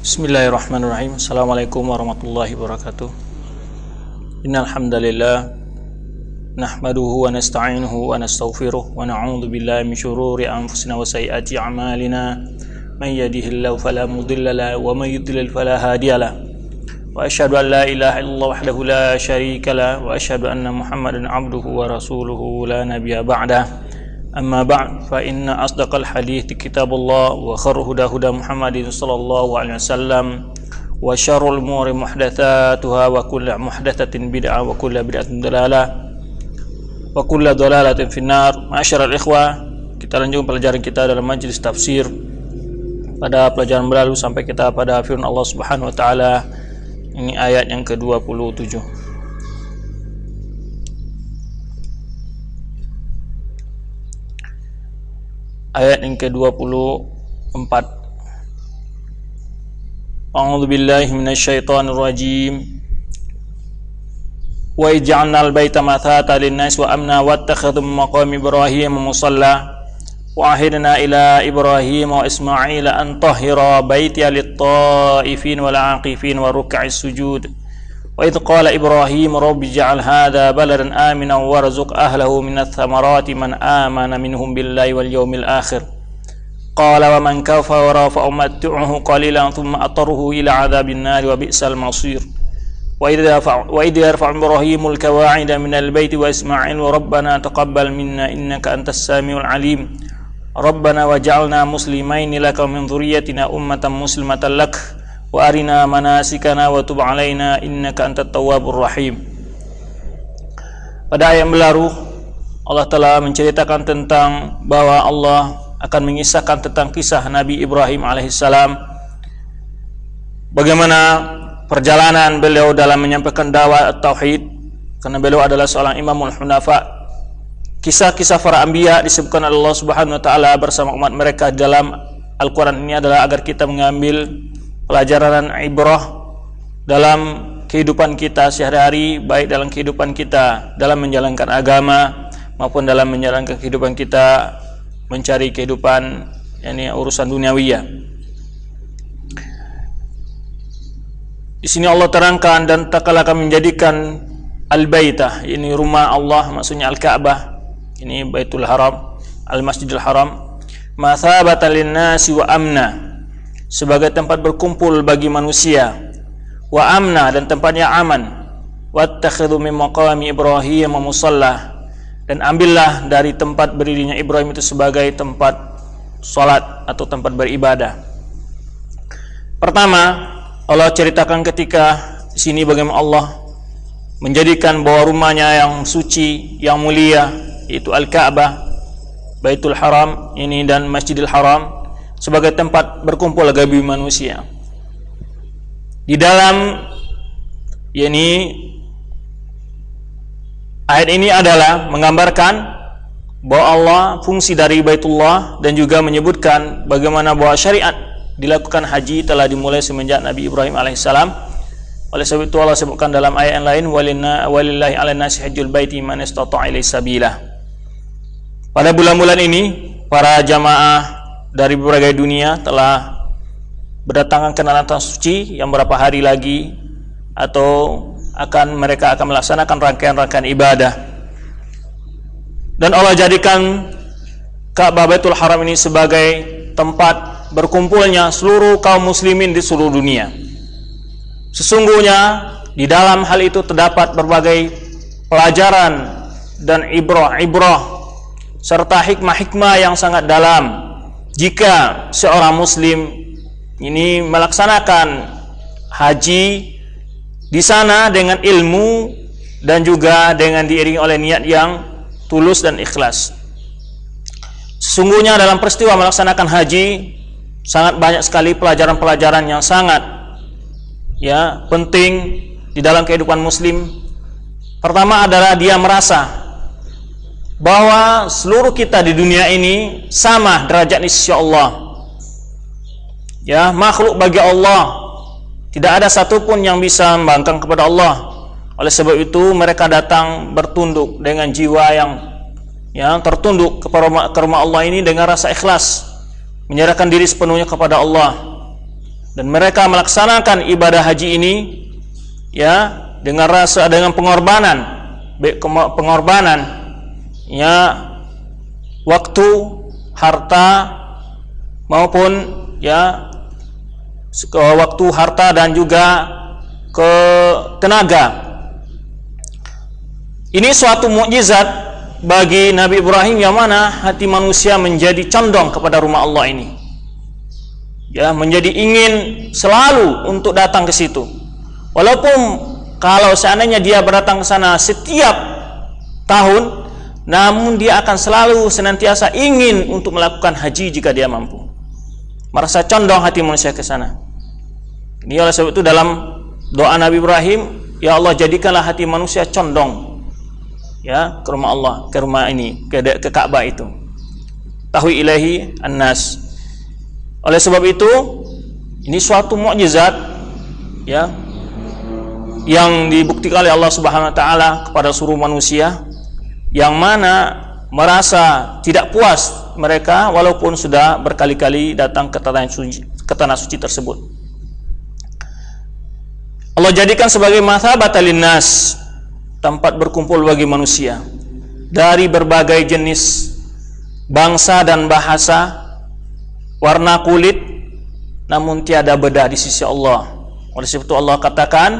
Bismillahirrahmanirrahim. Assalamualaikum warahmatullahi wabarakatuh. Innal hamdalillah nahmaduhu wa nasta'inuhu wa nastaghfiruh wa na'udzu billahi min shururi anfusina wa sayyiati a'malina. Man yahdihillahu fala mudilla lahu wa man yudlil fala hadiya lahu. Wa asyhadu an la ilaha illallah wahdahu la syarika lahu wa asyhadu anna Muhammadan 'abduhu wa rasuluhu la nabiyya ba'dah. Amma ba'd, fa inna asdaqal hadithi kitabullah wa khairul huda Muhammadin sallallahu alaihi wasallam wa syarrul umuri muhdatsatuha wa kullu muhdatsatin bid'ah wa kullu bid'atin dalalah wa kullu dalalatin finnar. Ma'asyiral ikhwah, kita lanjutkan pelajaran kita dalam majelis tafsir. Pada pelajaran berlalu sampai kita pada firman Allah Subhanahu wa taala. Ini ayat yang ke-27. Ayat yang ke-24. A'udzu billahi minasyaitonir rajim. Wa ij'alnal baita mathatan lin-nas wa amna wattakhadhu maqam Ibrahim musalla wa ahidna ila Ibrahim wa Ismail an tahhira baiti lit-ta'ifin wal 'aqifin wa ruk'is sujud. Wa idh qala Ibrahim rabbi ij'al hadha baladan aminan warzuq ahlahu minats thamarati man amana minhum billahi wal yawmil akhir. Qala wa man kafara fa umatti'uhu qalilan thumma atarruhu ila 'adzabin nar wa bi'sal masir. Wa idh yarfa'u Ibrahimul qawa'ida minal baiti wa Ismail wa rabbana taqabbal minna innaka antas samiul 'alim. Rabbana waj'alna muslimaini laka min dhurriyyatina ummatan muslimatan lak wa arina manasikana wa tub alaina innaka antat tawwabur rahim. Pada ayat yang berlalu Allah telah menceritakan tentang bahwa Allah akan mengisahkan tentang kisah Nabi Ibrahim alaihissalam, bagaimana perjalanan beliau dalam menyampaikan dakwah tauhid, karena beliau adalah seorang imamul hunafa. Kisah-kisah para anbiya disebutkan oleh Allah Subhanahu wa taala bersama umat mereka dalam Al-Qur'an ini adalah agar kita mengambil pelajaran ibrah dalam kehidupan kita sehari-hari, baik dalam kehidupan kita dalam menjalankan agama maupun dalam menjalankan kehidupan kita mencari kehidupan yakni urusan duniawiyah. Di sini Allah terangkan dan tatkala akan menjadikan al-baitah, ini rumah Allah, maksudnya al-Ka'bah, ini Baitul Haram, al-Masjidil Haram, mathabatan lin-nasi wa amna, sebagai tempat berkumpul bagi manusia, wa amna, dan tempatnya aman, wattakhidhu min maqami Ibrahim musalla, dan ambillah dari tempat berdirinya Ibrahim itu sebagai tempat salat atau tempat beribadah. Pertama, Allah ceritakan ketika di sini bagaimana Allah menjadikan bahwa rumahnya yang suci, yang mulia, yaitu Al-Ka'bah, Baitul Haram ini dan Masjidil Haram sebagai tempat berkumpul bagi manusia. Di dalam ayat ini adalah menggambarkan bahwa Allah fungsi dari Baitullah dan juga menyebutkan bagaimana bahwa syariat dilakukan haji telah dimulai semenjak Nabi Ibrahim alaihissalam. Oleh sebab itu Allah sebutkan dalam ayat yang lain, walillahi 'alan nasi hajjul baiti man istata'a ilaihi sabila. Pada bulan-bulan ini para jamaah dari berbagai dunia telah berdatangan ke tanah suci yang berapa hari lagi atau mereka akan melaksanakan rangkaian-rangkaian ibadah. Dan Allah jadikan Ka'bah Baitul Haram ini sebagai tempat berkumpulnya seluruh kaum muslimin di seluruh dunia. Sesungguhnya di dalam hal itu terdapat berbagai pelajaran dan ibrah serta hikmah-hikmah yang sangat dalam jika seorang muslim ini melaksanakan haji di sana dengan ilmu dan juga dengan diiringi oleh niat yang tulus dan ikhlas. Sesungguhnya dalam peristiwa melaksanakan haji sangat banyak sekali pelajaran-pelajaran yang sangat penting di dalam kehidupan muslim. Pertama adalah dia merasa bahwa seluruh kita di dunia ini sama derajat di sisi Allah. Makhluk bagi Allah, tidak ada satupun yang bisa membangkang kepada Allah. Oleh sebab itu mereka datang bertunduk dengan jiwa yang tertunduk ke rumah Allah ini dengan rasa ikhlas, menyerahkan diri sepenuhnya kepada Allah. dan mereka melaksanakan ibadah haji ini ya dengan pengorbanan ya waktu, harta maupun ya waktu, harta dan juga tenaga. Ini suatu mukjizat bagi Nabi Ibrahim yang mana hati manusia menjadi condong kepada rumah Allah ini. Ya, menjadi ingin selalu untuk datang ke situ. Walaupun kalau seandainya dia berdatang ke sana setiap tahun, namun dia akan selalu senantiasa ingin untuk melakukan haji jika dia mampu. Merasa condong hati manusia ke sana. Ini oleh sebab itu dalam doa Nabi Ibrahim, ya Allah jadikanlah hati manusia condong ya ke rumah Allah, ke rumah ini, ke Ka'bah itu. Tahwi ilahi an-nas. Oleh sebab itu, ini suatu mukjizat ya yang dibuktikan oleh Allah Subhanahu wa taala kepada seluruh manusia, yang mana merasa tidak puas mereka walaupun sudah berkali-kali datang ke tanah suci tersebut. Allah jadikan sebagai mathabatan linnas, tempat berkumpul bagi manusia dari berbagai jenis, bangsa dan bahasa, warna kulit, namun tiada beda di sisi Allah. Oleh sebab itu Allah katakan,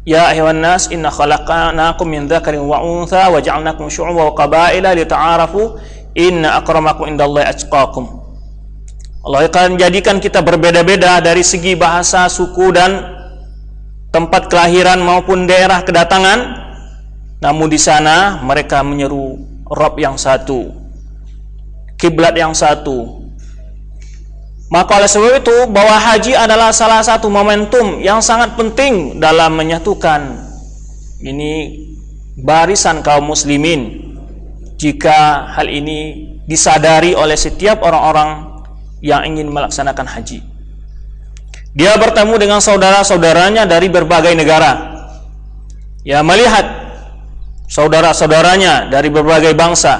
ya ayyuhan nas inna khalaqnakum min dzakarin wa untha wa ja'alnakum syu'uban wa qabaila lita'arafu inna akramakum indallahi atqakum. Allah akan jadikan kita berbeda-beda dari segi bahasa, suku dan tempat kelahiran maupun daerah kedatangan, namun di sana mereka menyeru Rabb yang satu, kiblat yang satu. Maka oleh sebab itu bahwa haji adalah salah satu momentum yang sangat penting dalam menyatukan ini barisan kaum muslimin, jika hal ini disadari oleh setiap orang-orang yang ingin melaksanakan haji. Dia bertemu dengan saudara-saudaranya dari berbagai negara. Ya, melihat saudara-saudaranya dari berbagai bangsa.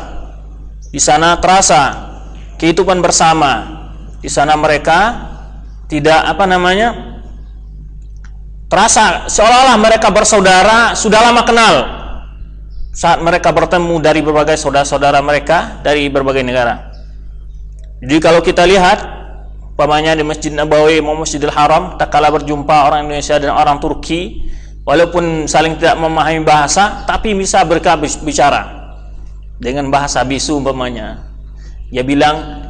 Di sana terasa kehidupan bersama. Di sana mereka tidak terasa seolah-olah mereka bersaudara, sudah lama kenal. Saat mereka bertemu dari berbagai saudara-saudara mereka dari berbagai negara. Jadi kalau kita lihat umpamanya di Masjid Nabawi maupun Masjidil Haram, tak kala berjumpa orang Indonesia dan orang Turki, walaupun saling tidak memahami bahasa, tapi bisa bicara dengan bahasa bisu umpamanya. Dia bilang,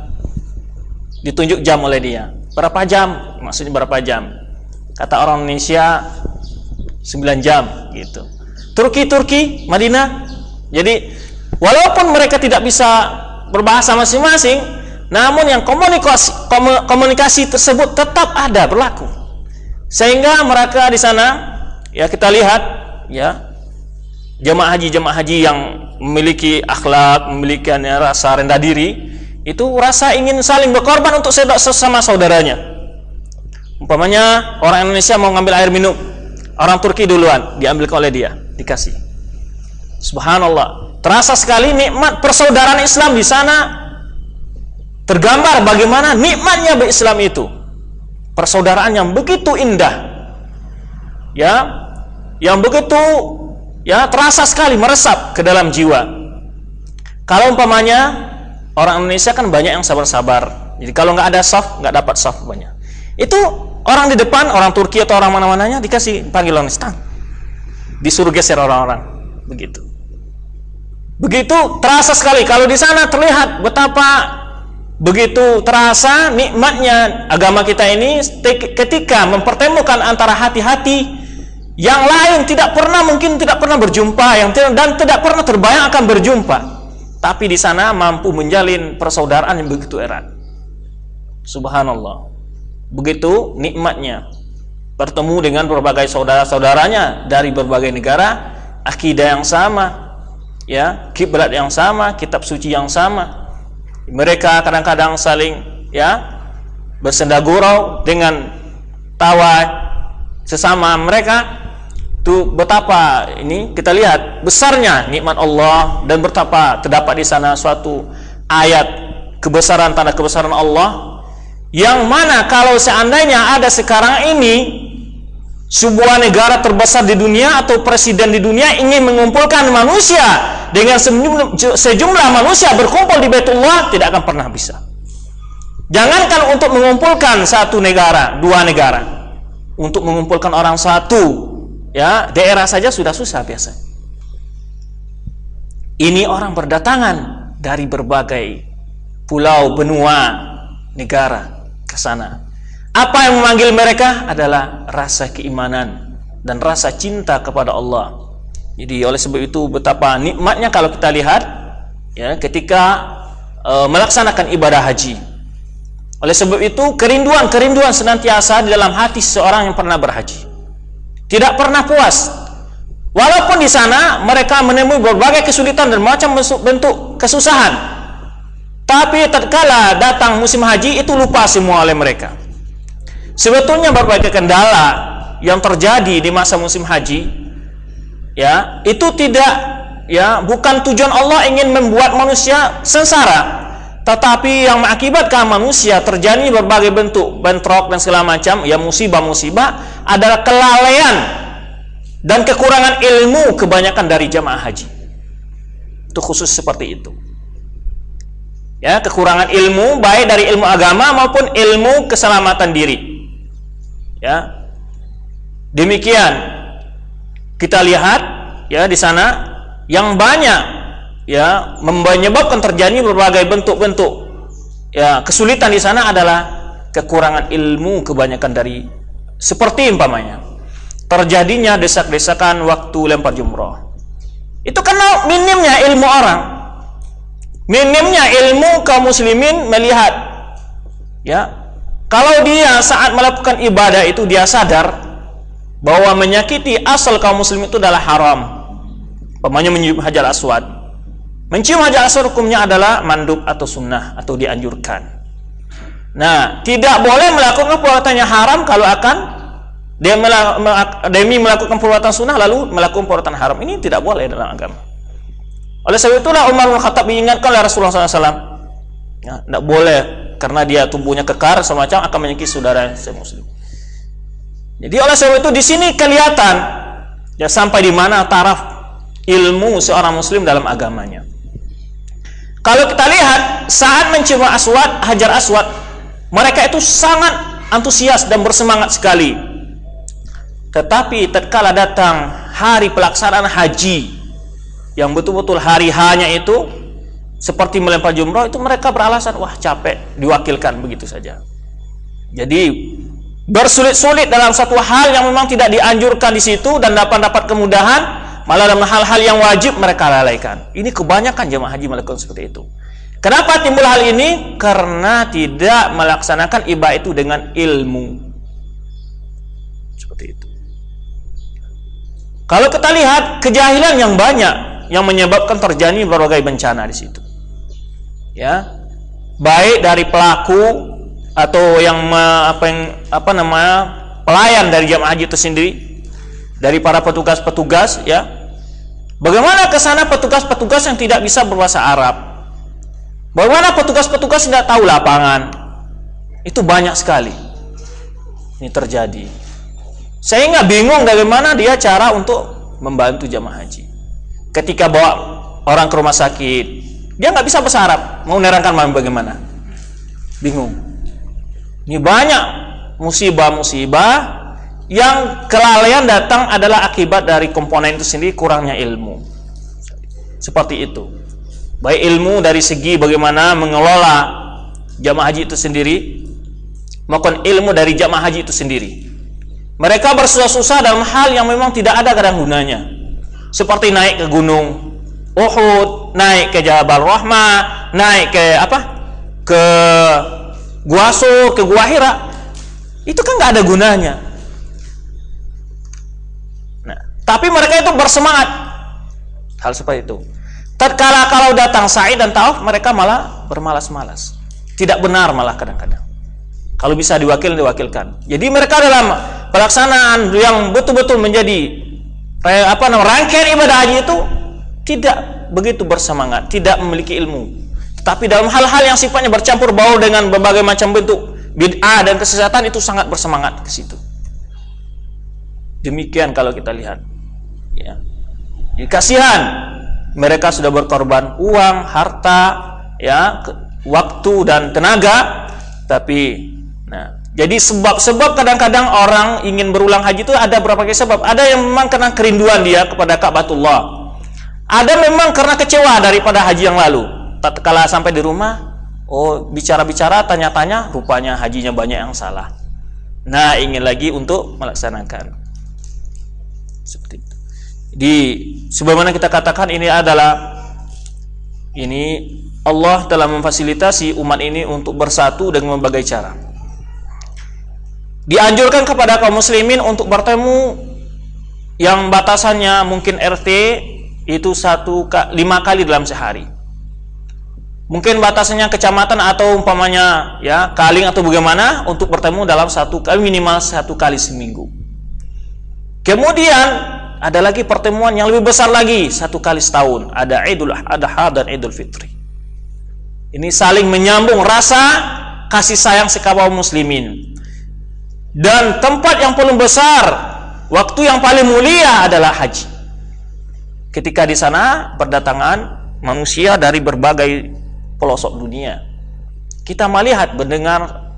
ditunjuk jam oleh dia. Berapa jam? Maksudnya berapa jam? Kata orang Indonesia 9 jam gitu. Turki, Madinah. Jadi walaupun mereka tidak bisa berbahasa masing-masing, namun yang komunikasi tersebut tetap ada, berlaku. Sehingga mereka di sana, ya kita lihat, ya jemaah haji yang memiliki akhlak, memiliki rasa rendah diri, itu rasa ingin saling berkorban untuk sesama saudaranya. Umpamanya orang Indonesia mau ngambil air minum, orang Turki duluan diambil oleh dia, dikasih. Subhanallah, terasa sekali nikmat persaudaraan Islam di sana. Tergambar bagaimana nikmatnya berislam itu, persaudaraan yang begitu indah, ya, yang begitu ya terasa sekali meresap ke dalam jiwa. Kalau umpamanya orang Indonesia kan banyak yang sabar-sabar, jadi kalau nggak ada saf, nggak dapat saf banyak. Itu orang di depan, orang Turki atau orang mana-mananya dikasih panggilan stang, disuruh geser orang-orang, begitu. Begitu terasa sekali. Kalau di sana terlihat betapa begitu terasa nikmatnya agama kita ini ketika mempertemukan antara hati-hati yang lain mungkin tidak pernah berjumpa, dan tidak pernah terbayang akan berjumpa, tapi di sana mampu menjalin persaudaraan yang begitu erat. Subhanallah, begitu nikmatnya bertemu dengan berbagai saudara-saudaranya dari berbagai negara, akidah yang sama, ya, kiblat yang sama, kitab suci yang sama. Mereka kadang-kadang saling ya bersenda gurau dengan tawa sesama mereka. Itu betapa ini kita lihat besarnya nikmat Allah, dan betapa terdapat di sana suatu ayat kebesaran, tanda kebesaran Allah Yang mana kalau seandainya ada sekarang ini sebuah negara terbesar di dunia atau presiden di dunia ingin mengumpulkan manusia dengan sejumlah manusia berkumpul di Baitullah, tidak akan pernah bisa. Jangankan untuk mengumpulkan satu negara, dua negara, untuk mengumpulkan orang satu ya daerah saja sudah susah biasa. Ini orang berdatangan dari berbagai pulau, benua, negara ke sana. Apa yang memanggil mereka adalah rasa keimanan dan rasa cinta kepada Allah. Jadi oleh sebab itu betapa nikmatnya kalau kita lihat ya ketika melaksanakan ibadah haji. Oleh sebab itu kerinduan senantiasa di dalam hati seseorang yang pernah berhaji. Tidak pernah puas. Walaupun di sana mereka menemui berbagai kesulitan dan macam bentuk kesusahan. Tapi tatkala datang musim haji itu lupa semua oleh mereka. Sebetulnya berbagai kendala yang terjadi di masa musim haji ya, itu tidak ya, bukan tujuan Allah ingin membuat manusia sengsara, tetapi yang mengakibatkan manusia terjadi berbagai bentuk bentrok dan segala macam ya, musibah-musibah adalah kelalaian dan kekurangan ilmu kebanyakan dari jamaah haji. Itu khusus seperti itu. Ya, kekurangan ilmu baik dari ilmu agama maupun ilmu keselamatan diri. Ya, demikian kita lihat ya di sana yang banyak ya menyebabkan terjadi berbagai bentuk-bentuk ya kesulitan di sana adalah kekurangan ilmu kebanyakan dari, seperti umpamanya terjadinya desak-desakan waktu lempar jumroh. Itu karena minimnya ilmu orang, minimnya ilmu kaum muslimin melihat ya. Kalau dia saat melakukan ibadah itu dia sadar bahwa menyakiti asal kaum muslim itu adalah haram. Umpamanya mencium hajar aswad. Mencium hajar aswad hukumnya adalah mandub atau sunnah atau dianjurkan. Nah, tidak boleh melakukan perbuatan yang haram kalau akan demi melakukan perbuatan sunnah lalu melakukan perbuatan haram. Ini tidak boleh dalam agama. Oleh sebab itulah Umar bin Khattab diingatkan oleh Rasulullah SAW. Ya, tidak boleh karena dia tubuhnya kekar semacam akan menyakiti saudara muslim. Jadi oleh sebab itu di sini kelihatan ya sampai di mana taraf ilmu seorang muslim dalam agamanya. Kalau kita lihat saat mencium hajar aswad, mereka itu sangat antusias dan bersemangat sekali. Tetapi tatkala datang hari pelaksanaan haji yang betul-betul hari hanya itu seperti melempar jumroh, itu mereka beralasan wah capek, diwakilkan begitu saja. Jadi bersulit-sulit dalam satu hal yang memang tidak dianjurkan di situ dan dapat kemudahan, malah dalam hal-hal yang wajib mereka lalaikan. Ini kebanyakan jemaah haji melakukan seperti itu. Kenapa timbul hal ini? Karena tidak melaksanakan ibadah itu dengan ilmu. Seperti itu. Kalau kita lihat kejahilan yang banyak yang menyebabkan terjadi berbagai bencana di situ. Ya, baik dari pelaku atau yang pelayan dari jamaah haji itu sendiri, dari para petugas-petugas ya. Bagaimana ke sana petugas-petugas yang tidak bisa berbahasa Arab? Bagaimana petugas-petugas tidak tahu lapangan? Itu banyak sekali. Ini terjadi. Sehingga bingung bagaimana dia cara untuk membantu jamaah haji. Ketika bawa orang ke rumah sakit, dia nggak bisa bahasa Arab, mau nerangkan bagaimana? Bingung. Ini banyak musibah-musibah yang kelalaian datang adalah akibat dari komponen itu sendiri, kurangnya ilmu. Seperti itu. Baik ilmu dari segi bagaimana mengelola jamaah haji itu sendiri, maupun ilmu dari jamaah haji itu sendiri. Mereka bersusah-susah dalam hal yang memang tidak ada kadang gunanya. Seperti naik ke gunung Uhud, naik ke Jabal Rahmah, naik ke ke Gua Sur, ke Gua Hira. Itu kan nggak ada gunanya. Nah, tapi mereka itu bersemangat hal seperti itu. Tatkala kalau datang sa'i dan tauf, mereka malah bermalas-malas. Tidak benar malah kadang-kadang. Kalau bisa diwakilkan. Jadi mereka dalam pelaksanaan yang betul-betul menjadi rangkaian ibadah haji itu tidak begitu bersemangat, tidak memiliki ilmu. Tapi dalam hal-hal yang sifatnya bercampur baur dengan berbagai macam bentuk bid'ah dan kesesatan itu sangat bersemangat ke situ. Demikian kalau kita lihat, ya. Kasihan mereka sudah berkorban uang, harta, ya, waktu dan tenaga, tapi jadi sebab-sebab kadang-kadang orang ingin berulang haji itu ada berbagai sebab. Ada yang memang karena kerinduan dia kepada Ka'batullah. Ada memang karena kecewa daripada haji yang lalu. Tatkala sampai di rumah, bicara-bicara, tanya-tanya, rupanya hajinya banyak yang salah. Nah, ingin lagi untuk melaksanakan. Seperti itu. Sebagaimana kita katakan ini Allah telah memfasilitasi umat ini untuk bersatu dengan berbagai cara. Dianjurkan kepada kaum muslimin untuk bertemu yang batasannya mungkin RT itu 5 kali dalam sehari. Mungkin batasannya kecamatan atau umpamanya ya kaling atau bagaimana, untuk bertemu dalam minimal 1 kali seminggu. Kemudian ada lagi pertemuan yang lebih besar lagi, 1 kali setahun. Ada Idul Adha dan Idul Fitri. Ini saling menyambung rasa kasih sayang sekaum muslimin. Dan tempat yang paling besar, waktu yang paling mulia adalah haji. Ketika di sana berdatangan manusia dari berbagai pelosok dunia. Kita melihat, mendengar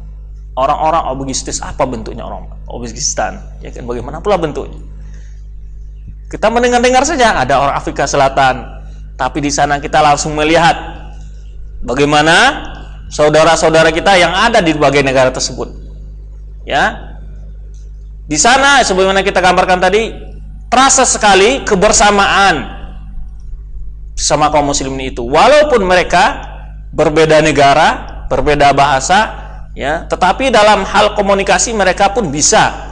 orang-orang Uzbekistan, apa bentuknya orang Uzbekistan, ya kan, bagaimana pula bentuknya. Kita mendengar-dengar saja ada orang Afrika Selatan, tapi di sana kita langsung melihat bagaimana saudara-saudara kita yang ada di berbagai negara tersebut. Ya. Di sana sebagaimana kita gambarkan tadi, terasa sekali kebersamaan sama kaum muslimin itu. Walaupun mereka berbeda negara, berbeda bahasa, ya, tetapi dalam hal komunikasi mereka pun bisa.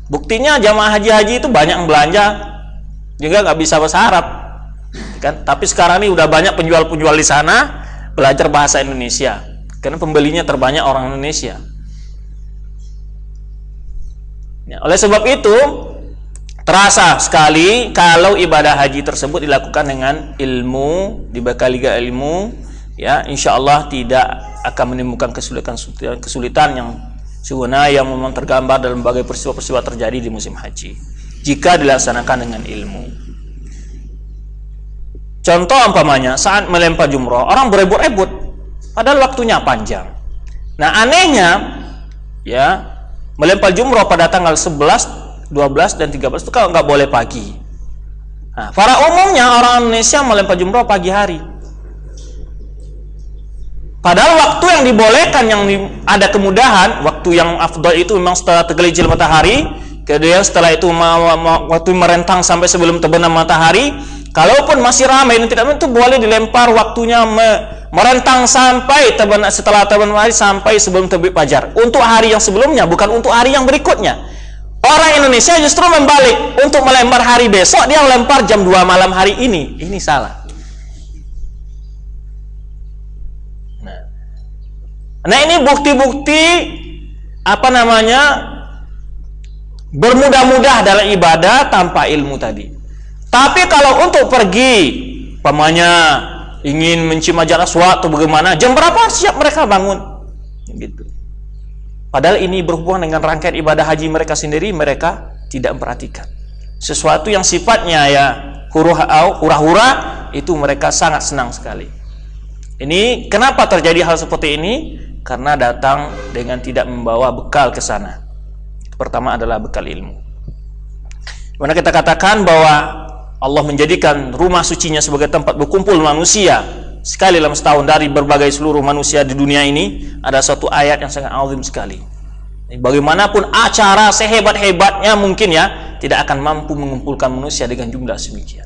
Buktinya jamaah haji-haji itu banyak yang belanja, juga nggak bisa bahasa Arab, kan? Tapi sekarang ini udah banyak penjual-penjual di sana belajar bahasa Indonesia, karena pembelinya terbanyak orang Indonesia. Ya, oleh sebab itu terasa sekali kalau ibadah haji tersebut dilakukan dengan ilmu, dibekali ilmu, ya, insya Allah tidak akan menimbulkan kesulitan yang sebenarnya yang memang tergambar dalam berbagai peristiwa-peristiwa terjadi di musim haji jika dilaksanakan dengan ilmu. Contoh umpamanya saat melempar jumroh, orang berebut-rebut padahal waktunya panjang. Nah, anehnya ya, melempar jumroh pada tanggal 11, 12 dan 13 itu kalau nggak boleh pagi. Nah, pada umumnya orang Indonesia melempar jumroh pagi hari. Padahal waktu yang dibolehkan, ada kemudahan, waktu yang afdal itu memang setelah tergelincir matahari, kemudian setelah itu waktu merentang sampai sebelum terbenam matahari. Kalaupun masih ramai dan tidak, itu boleh dilempar waktunya merentang sampai setelah terbenam matahari sampai sebelum terbit fajar. Untuk hari yang sebelumnya, bukan untuk hari yang berikutnya. Orang Indonesia justru membalik, untuk melempar hari besok dia melempar jam 2 malam hari ini. Ini salah. Nah, ini bukti-bukti bermudah-mudah dalam ibadah tanpa ilmu tadi. Tapi kalau untuk pergi, pamannya ingin mencium hajar aswad atau bagaimana, jam berapa siap mereka bangun, gitu. Padahal ini berhubungan dengan rangkaian ibadah haji mereka sendiri, mereka tidak memperhatikan. Sesuatu yang sifatnya ya hura-hura, itu mereka sangat senang sekali. Ini kenapa terjadi hal seperti ini? Karena datang dengan tidak membawa bekal ke sana. Pertama adalah bekal ilmu. Mana kita katakan bahwa Allah menjadikan rumah sucinya sebagai tempat berkumpul manusia sekali dalam setahun dari berbagai seluruh manusia di dunia ini. Ada suatu ayat yang sangat azim sekali. Bagaimanapun acara sehebat-hebatnya mungkin ya, tidak akan mampu mengumpulkan manusia dengan jumlah semikian.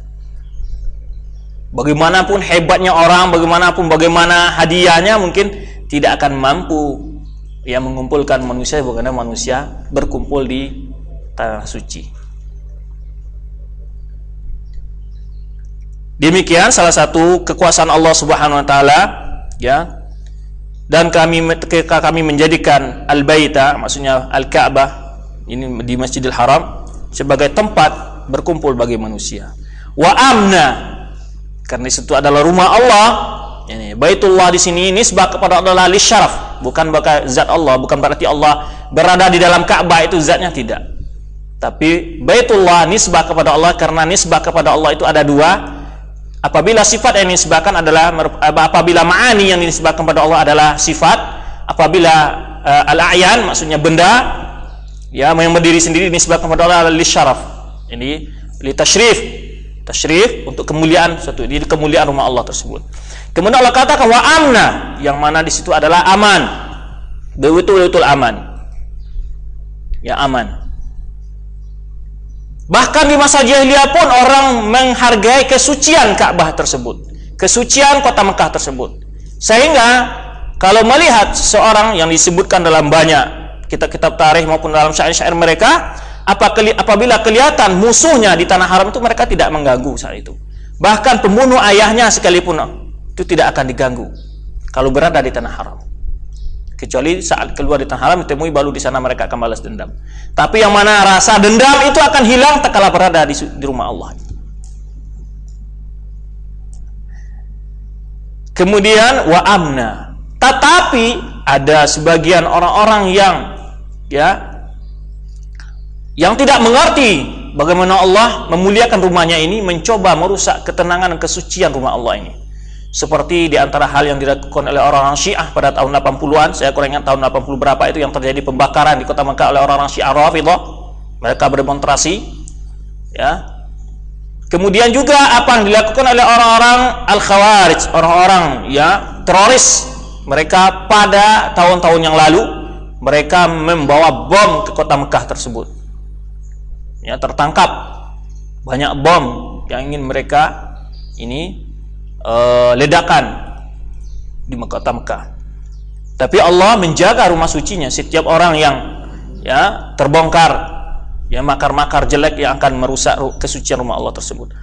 Bagaimanapun hebatnya orang, bagaimana hadiahnya, mungkin tidak akan mampu ya mengumpulkan manusia bagaimana manusia berkumpul di tanah suci. Demikian salah satu kekuasaan Allah Subhanahu wa taala, ya. Dan kami menjadikan Al-Baita, maksudnya Al-Ka'bah ini di Masjidil Haram sebagai tempat berkumpul bagi manusia. Wa amna, karena itu adalah rumah Allah. Ini Baitullah di sini nisbah kepada Allah li syaraf, bukan zat Allah, bukan berarti Allah berada di dalam Ka'bah itu zatnya, tidak. Tapi Baitullah nisbah kepada Allah, karena nisbah kepada Allah itu ada dua. Apabila sifat yang dinisbahkan adalah, apabila ma'ani yang dinisbahkan kepada Allah adalah sifat, apabila al-a'yan maksudnya benda ya yang berdiri sendiri dinisbahkan kepada Allah adalah lisyaraf. Ini li tasyrif untuk kemuliaan suatu, ini kemuliaan rumah Allah tersebut. Kemudian Allah katakan wa amna, yang mana di situ adalah aman, betul-betul aman. Ya, aman. Bahkan di masa jahiliyah pun orang menghargai kesucian Ka'bah tersebut, kesucian kota Mekah tersebut. Sehingga kalau melihat seseorang yang disebutkan dalam banyak kitab-kitab tarikh maupun dalam syair-syair mereka, apabila kelihatan musuhnya di tanah haram itu, mereka tidak mengganggu saat itu. Bahkan pembunuh ayahnya sekalipun itu tidak akan diganggu kalau berada di tanah haram. Kecuali saat keluar di tanah haram ditemui, baru di sana mereka akan balas dendam. Tapi yang mana rasa dendam itu akan hilang tatkala berada di rumah Allah. Kemudian wa amna. Tetapi ada sebagian orang-orang yang tidak mengerti bagaimana Allah memuliakan rumahnya ini, mencoba merusak ketenangan dan kesucian rumah Allah ini. Seperti di antara hal yang dilakukan oleh orang-orang Syiah pada tahun 80-an, saya kurang ingat tahun 80 berapa itu, yang terjadi pembakaran di kota Mekah oleh orang-orang Syiah Rafidhah. Mereka berdemonstrasi, ya. Kemudian juga apa yang dilakukan oleh orang-orang Al-Khawarij, orang-orang ya teroris. Mereka pada tahun-tahun yang lalu mereka membawa bom ke kota Mekah tersebut. Ya, tertangkap banyak bom yang ingin mereka ini ledakan di kota Mekah. Tapi Allah menjaga rumah sucinya. Setiap orang yang ya terbongkar ya makar-makar jelek yang akan merusak kesucian rumah Allah tersebut.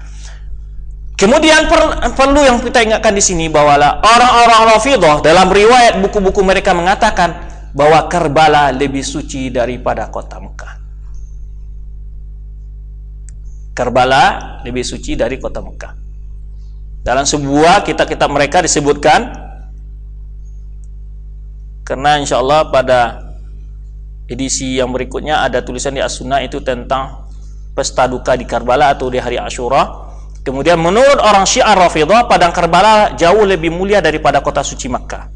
Kemudian perlu yang kita ingatkan di sini bahwa orang-orang Rafidhah dalam riwayat buku-buku mereka mengatakan bahwa Karbala lebih suci daripada kota Mekah. Karbala lebih suci dari kota Mekah. Dalam sebuah kitab-kitab mereka disebutkan, karena insya Allah pada edisi yang berikutnya ada tulisan di As-Sunnah itu tentang pesta duka di Karbala atau di hari Asyura. Kemudian menurut orang Syiah Rafidhah, padang Karbala jauh lebih mulia daripada kota suci Makkah.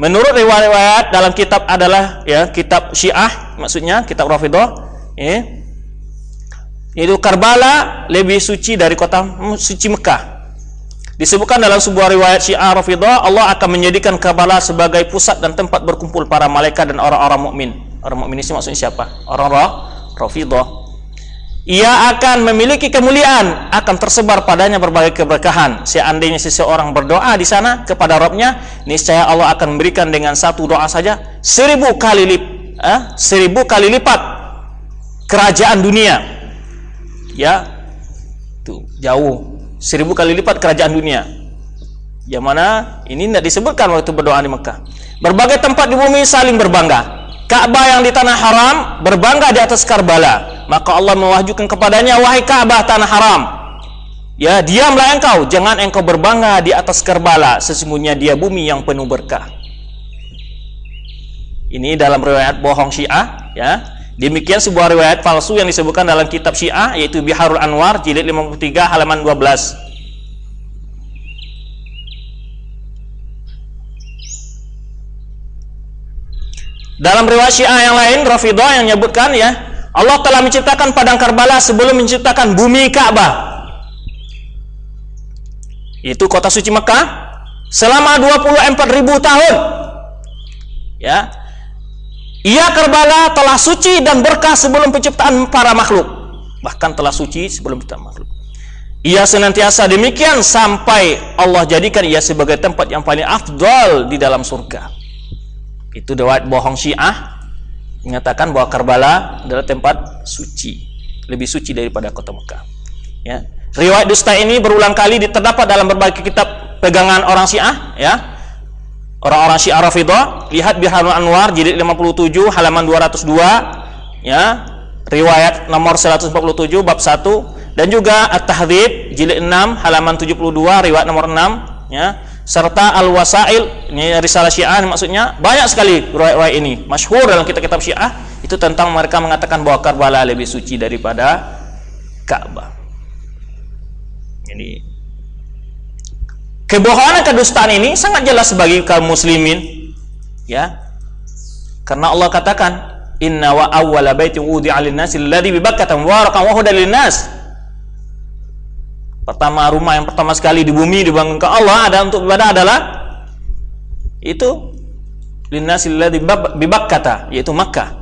Menurut riwayat dalam kitab adalah ya kitab Syiah, maksudnya kitab Rafidhah, itu Karbala lebih suci dari kota suci Mekah. Disebutkan dalam sebuah riwayat Syiah Rafidhah, Allah akan menjadikan Karbala sebagai pusat dan tempat berkumpul para malaikat dan orang-orang mukmin. Orang mukmin ini maksudnya siapa? Orang Rafidhah. Ia akan memiliki kemuliaan, akan tersebar padanya berbagai keberkahan. Seandainya seseorang berdoa di sana kepada Rabbnya, niscaya Allah akan memberikan dengan satu doa saja 1000 kali lipat kerajaan dunia. Ya, tuh jauh. 1000 kali lipat kerajaan dunia. Yang mana ini tidak disebutkan waktu berdoa di Mekah. Berbagai tempat di bumi saling berbangga. Ka'bah yang di tanah haram berbangga di atas Karbala. Maka Allah mewahyukan kepadanya, wahai Ka'bah tanah haram, ya diamlah engkau, jangan engkau berbangga di atas Karbala, sesungguhnya dia bumi yang penuh berkah. Ini dalam riwayat bohong Syiah, ya. Demikian sebuah riwayat palsu yang disebutkan dalam kitab Syiah, yaitu Biharul Anwar jilid 53 halaman 12. Dalam riwayat Syiah yang lain, Rafidhah yang menyebutkan ya, Allah telah menciptakan padang Karbala sebelum menciptakan bumi Ka'bah, itu kota suci Mekah, selama 24.000 tahun. Ya. Ia Karbala telah suci dan berkah sebelum penciptaan para makhluk. Bahkan telah suci sebelum penciptaan makhluk. Ia senantiasa demikian sampai Allah jadikan ia sebagai tempat yang paling afdal di dalam surga. Itu riwayat bohong Syiah menyatakan bahwa Karbala adalah tempat suci, lebih suci daripada kota Mekah. Ya. Riwayat dusta ini berulang kali terdapat dalam berbagai kitab pegangan orang Syiah, ya. Orang-orang Syiah Rafidhah, lihat Biharul Anwar jilid 57 halaman 202, ya. Riwayat nomor 147 bab 1, dan juga At-Tahdzib jilid 6 halaman 72 riwayat nomor 6, ya. serta Al-Wasail, ini risalah Syiah maksudnya, banyak sekali riwayat ini masyhur dalam kitab-kitab Syiah itu tentang mereka mengatakan bahwa Karbala lebih suci daripada Ka'bah. Jadi kebohongan kedustaan ini sangat jelas bagi kaum muslimin, ya. Karena Allah katakan, "Inna wa awwala baitin wudi'a lin-nasi alladzi bi Bakkah mubarakan wa hudan lin-nas." Pertama, rumah yang pertama sekali di bumi dibangunkan Allah ada untuk ibadah adalah itu lin-nasi alladzi bi Bakkah, yaitu Makkah.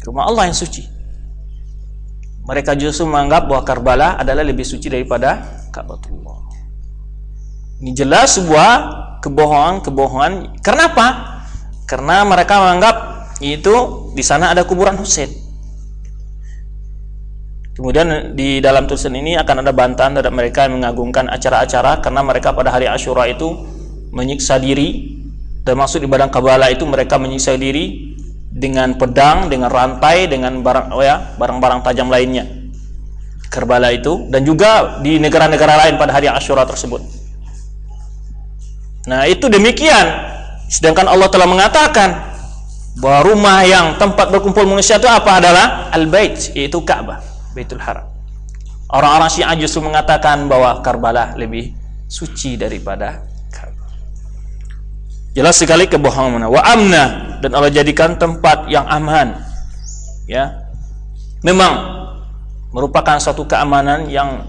Rumah Allah yang suci. Mereka justru menganggap bahwa Karbala adalah lebih suci daripada Ka'batullah. Ini jelas sebuah kebohongan. Kenapa? Karena mereka menganggap itu di sana ada kuburan Husain. Kemudian di dalam tulisan ini akan ada bantahan terhadap mereka yang mengagungkan acara-acara, karena mereka pada hari Asyura itu menyiksa diri, dan maksud di badan Karbala itu mereka menyiksa diri dengan pedang, dengan rantai, dengan barang-barang tajam lainnya. Karbala itu, dan juga di negara-negara lain pada hari Asyura tersebut. Nah, itu demikian. Sedangkan Allah telah mengatakan bahwa rumah yang tempat berkumpul manusia itu apa adalah Al-Bait, yaitu Ka'bah, Baitul Haram. Orang-orang Syiah justru mengatakan bahwa Karbala lebih suci daripada Ka'bah. Jelas sekali kebohongan. Wa amna, dan Allah jadikan tempat yang aman. Ya. Memang merupakan suatu keamanan yang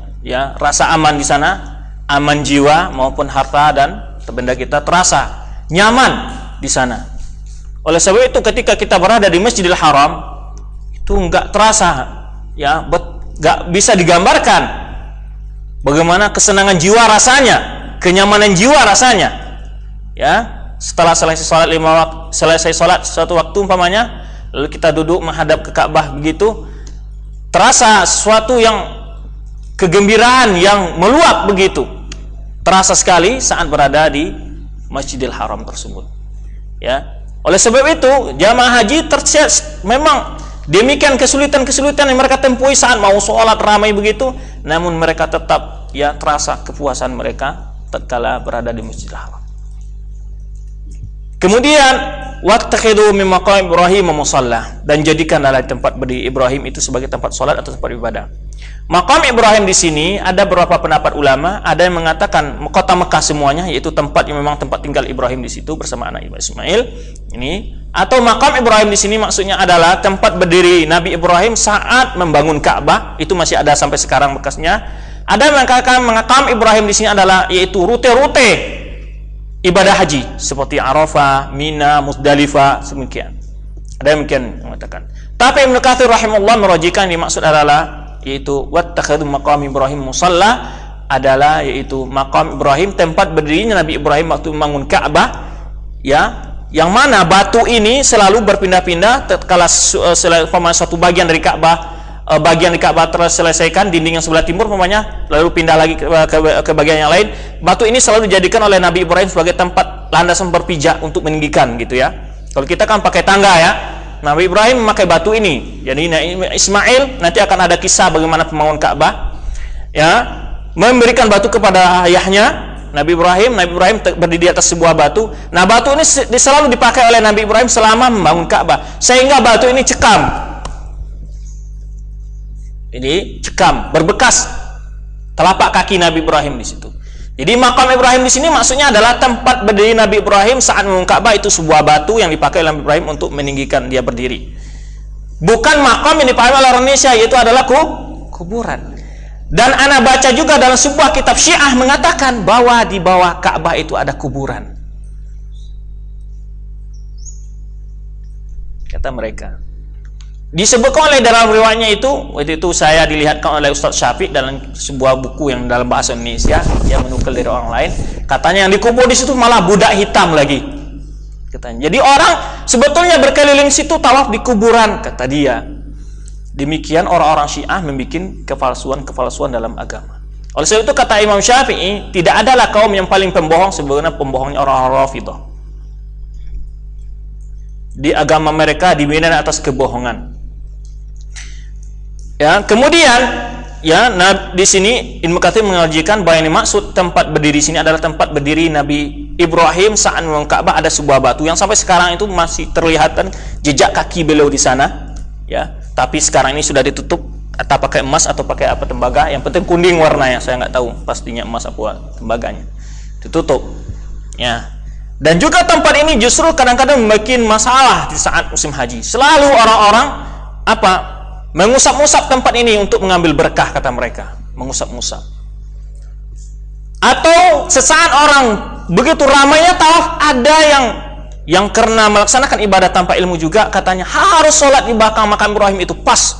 rasa aman di sana, aman jiwa maupun harta dan benda kita terasa nyaman di sana. Oleh sebab itu ketika kita berada di Masjidil Haram itu enggak terasa, enggak bisa digambarkan bagaimana kesenangan jiwa rasanya, kenyamanan jiwa rasanya. Ya, setelah selesai sholat suatu waktu umpamanya, lalu kita duduk menghadap ke Ka'bah, begitu terasa sesuatu yang kegembiraan yang meluap begitu. Terasa sekali saat berada di Masjidil Haram tersebut. Ya. Oleh sebab itu, jamaah haji memang demikian kesulitan-kesulitan yang mereka tempuhi saat mau sholat ramai begitu, namun mereka tetap terasa kepuasan mereka tatkala berada di Masjidil Haram. Kemudian wattakhidhu min maqam Ibrahim musalla, dan jadikanlah tempat berdiri Ibrahim itu sebagai tempat sholat atau tempat ibadah. Maqam Ibrahim di sini ada beberapa pendapat ulama, ada yang mengatakan kota Mekah semuanya, yaitu tempat yang memang tempat tinggal Ibrahim di situ bersama anak Ismail ini, atau maqam Ibrahim di sini maksudnya adalah tempat berdiri Nabi Ibrahim saat membangun Ka'bah, itu masih ada sampai sekarang bekasnya. Ada yang mengatakan maqam Ibrahim di sini adalah yaitu rute-rute ibadah haji seperti Arafah, Mina, Muzdalifah, semikian. Ada yang demikian mengatakan. Tapi Ibnu Katsir rahimahullah merajikan dimaksud adalah yaitu wattakhadhu maqam Ibrahim musalla, adalah yaitu maqam Ibrahim tempat berdirinya Nabi Ibrahim waktu membangun Ka'bah, yang mana batu ini selalu berpindah-pindah tatkala satu bagian dari Ka'bah terselesaikan, dinding yang sebelah timur umpamanya, lalu pindah lagi ke bagian yang lain. Batu ini selalu dijadikan oleh Nabi Ibrahim sebagai tempat landasan berpijak untuk meninggikan gitu ya. Kalau kita kan pakai tangga ya, Nabi Ibrahim memakai batu ini. Jadi Ismail nanti akan ada kisah bagaimana pembangunan Ka'bah, memberikan batu kepada ayahnya Nabi Ibrahim berdiri di atas sebuah batu. Nah, batu ini selalu dipakai oleh Nabi Ibrahim selama membangun Ka'bah, sehingga batu ini cekam. Ini cekam, berbekas telapak kaki Nabi Ibrahim di situ. Jadi makam Ibrahim di sini maksudnya adalah tempat berdiri Nabi Ibrahim saat membangun Ka'bah, itu sebuah batu yang dipakai oleh Nabi Ibrahim untuk meninggikan dia berdiri. Bukan makam yang dipahami oleh orang Indonesia, yaitu adalah kuburan. Dan ana baca juga dalam sebuah kitab Syiah mengatakan bahwa di bawah Ka'bah itu ada kuburan. Kata mereka. Disebutkan oleh dalam riwayatnya itu, waktu itu saya dilihatkan oleh Ustaz Syafiq dalam sebuah buku yang dalam bahasa Indonesia, dia menukil dari orang lain, katanya yang dikubur di situ malah budak hitam lagi, katanya. Jadi orang sebetulnya berkeliling situ tawaf di kuburan, kata dia. Demikian orang-orang Syiah membuat kepalsuan dalam agama. Oleh sebab itu kata Imam Syafi'i, tidak adalah kaum yang paling pembohong sebagaimana pembohongnya orang-orang Rafidhah. Di agama mereka dibina atas kebohongan. Ya, kemudian ya, di sini Ibnu Katsir mengajikan bahwa yang dimaksud tempat berdiri sini adalah tempat berdiri Nabi Ibrahim saat membangun Ka'bah. Ada sebuah batu yang sampai sekarang itu masih terlihat jejak kaki beliau di sana, ya. Tapi sekarang ini sudah ditutup, atau pakai emas atau pakai apa tembaga, yang penting kuning warnanya, saya nggak tahu pastinya emas apa tembaganya. Ditutup, ya. Dan juga tempat ini justru kadang-kadang membuat masalah di saat musim haji. Selalu orang-orang mengusap-usap tempat ini untuk mengambil berkah, kata mereka, mengusap-usap. Atau sesaat orang begitu ramainya tawaf, ada yang karena melaksanakan ibadah tanpa ilmu juga, katanya harus sholat di belakang makam Ibrahim itu pas,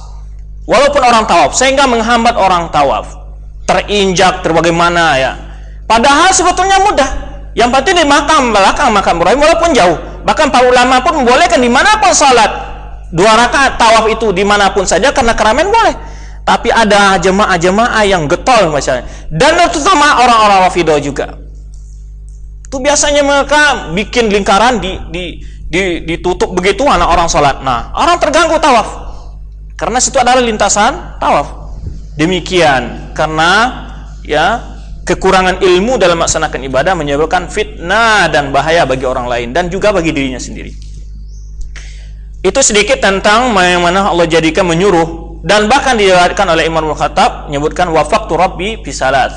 walaupun orang tawaf, sehingga menghambat orang tawaf, terinjak terbagaimana, ya. Padahal sebetulnya mudah. Yang penting di belakang makam Ibrahim, walaupun jauh. Bahkan para ulama pun membolehkan dimanapun sholat 2 rakaat tawaf itu dimanapun saja, karena keramaian boleh. Tapi ada jemaah-jemaah yang getol misalnya, dan terutama orang-orang Rafidhah juga. Itu biasanya mereka bikin lingkaran ditutup begitu anak orang sholat. Nah, orang terganggu tawaf, karena situ adalah lintasan tawaf. Demikian karena, ya, kekurangan ilmu dalam melaksanakan ibadah menyebabkan fitnah dan bahaya bagi orang lain dan juga bagi dirinya sendiri. Itu sedikit tentang bagaimana Allah jadikan menyuruh, dan bahkan diriwayatkan oleh Umar bin Khattab menyebutkan wafaqtu rabbi fi salat.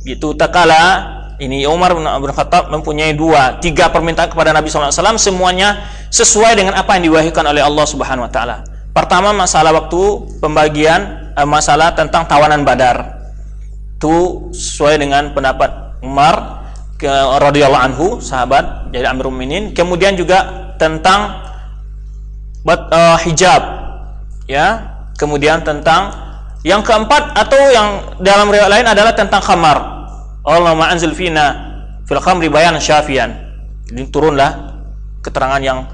Itu takala ini Umar bin Khattab mempunyai 2-3 permintaan kepada Nabi SAW, semuanya sesuai dengan apa yang diwahyukan oleh Allah Subhanahu wa taala. Pertama, masalah waktu pembagian, masalah tentang tawanan Badar. Itu sesuai dengan pendapat Umar radhiyallahu anhu, sahabat jadi Amirul Mukminin. Kemudian juga tentang hijab, ya. Kemudian tentang yang keempat, atau yang dalam riwayat lain adalah tentang khamar. Allahumma anzil fina fil khamri bayan syafian. Jadi turunlah keterangan yang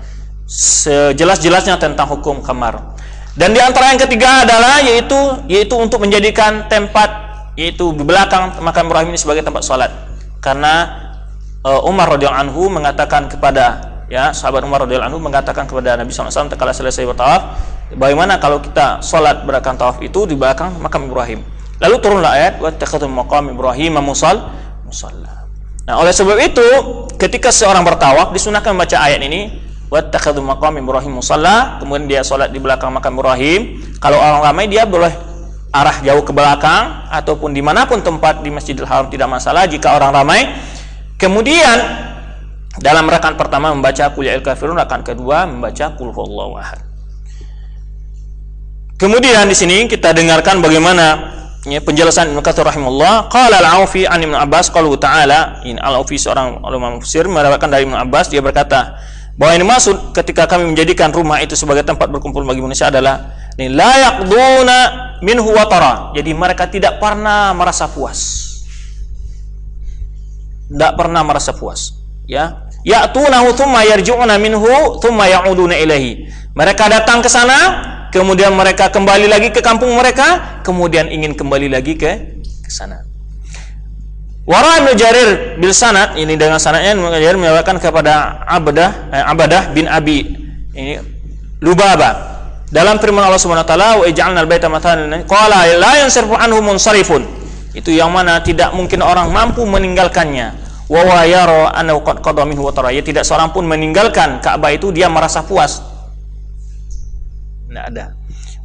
sejelas-jelasnya tentang hukum khamar. Dan di antara yang ketiga adalah yaitu untuk menjadikan tempat, yaitu di belakang makam Ibrahim ini sebagai tempat sholat. Karena Umar radhiyallahu anhu mengatakan kepada, ya, sahabat Umar radhiyallahu anhu mengatakan kepada Nabi SAW tatkala selesai bertawaf, bagaimana kalau kita sholat berakan tawaf itu di belakang makam Ibrahim. Lalu turunlah ayat wattakhadhu maqam Ibrahim musalla. Nah, oleh sebab itu ketika seorang bertawaf disunahkan membaca ayat ini wattakhadhu maqam Ibrahim musalla, kemudian dia sholat di belakang makam Ibrahim. Kalau orang ramai dia boleh arah jauh ke belakang ataupun dimanapun tempat di Masjidil Haram, tidak masalah jika orang ramai. Kemudian dalam rakaat pertama membaca qul ya ayyuhal kafirun, rakaat kedua membaca qul huwallahu ahad. Kemudian di sini kita dengarkan bagaimana, ya, penjelasan Ibnu Katsir rahimahullah. Qala al-Aufi an Ibnu Abbas qalu ta'ala. Ini al-Aufi seorang ulama tafsir meriwayatkan dari Ibnu Abbas, dia berkata bahwa ini maksud ketika kami menjadikan rumah itu sebagai tempat berkumpul bagi manusia adalah la yaqduna minhu watara. Jadi mereka tidak pernah merasa puas. Tidak pernah merasa puas, ya. Ya'tunahu thumma yarji'una minhu thumma ya'uduna ilaihi. Mereka datang ke sana, kemudian mereka kembali lagi ke kampung mereka, kemudian ingin kembali lagi ke sana. Wara Ibnu Jarir bil sanad, ini dengan sanadnya Ibnu Jarir meriwayatkan kepada Abadah bin Abi ini Lubaba dalam firman Allah Subhanahu wa taala wa ij'alna al-baita mathalan qala la yansarifu anhu munsarifun, itu yang mana tidak mungkin orang mampu meninggalkannya. Wa wa yara annahu qad qada minhu wa tara, ya, tidak seorang pun meninggalkan Ka'bah itu dia merasa puas. Tidak ada.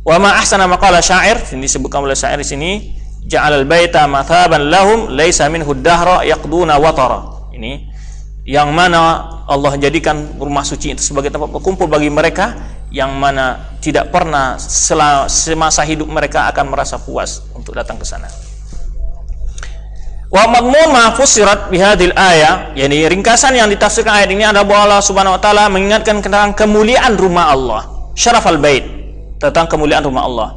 Wa ma ahsana maqala syair, ini disebutkan oleh syair di sini, ja'alal baita mathaban lahum laisa minhu dahra yaqduna watara. Ini yang mana Allah jadikan rumah suci itu sebagai tempat berkumpul bagi mereka yang mana tidak pernah semasa hidup mereka akan merasa puas untuk datang ke sana. Wa madmun ma fusirat bihadil ayah, yakni ringkasan yang ditafsirkan ayat ini adalah bahwa Allah Subhanahu wa taala mengingatkan tentang kemuliaan rumah Allah, syarafal bait, tentang kemuliaan rumah Allah.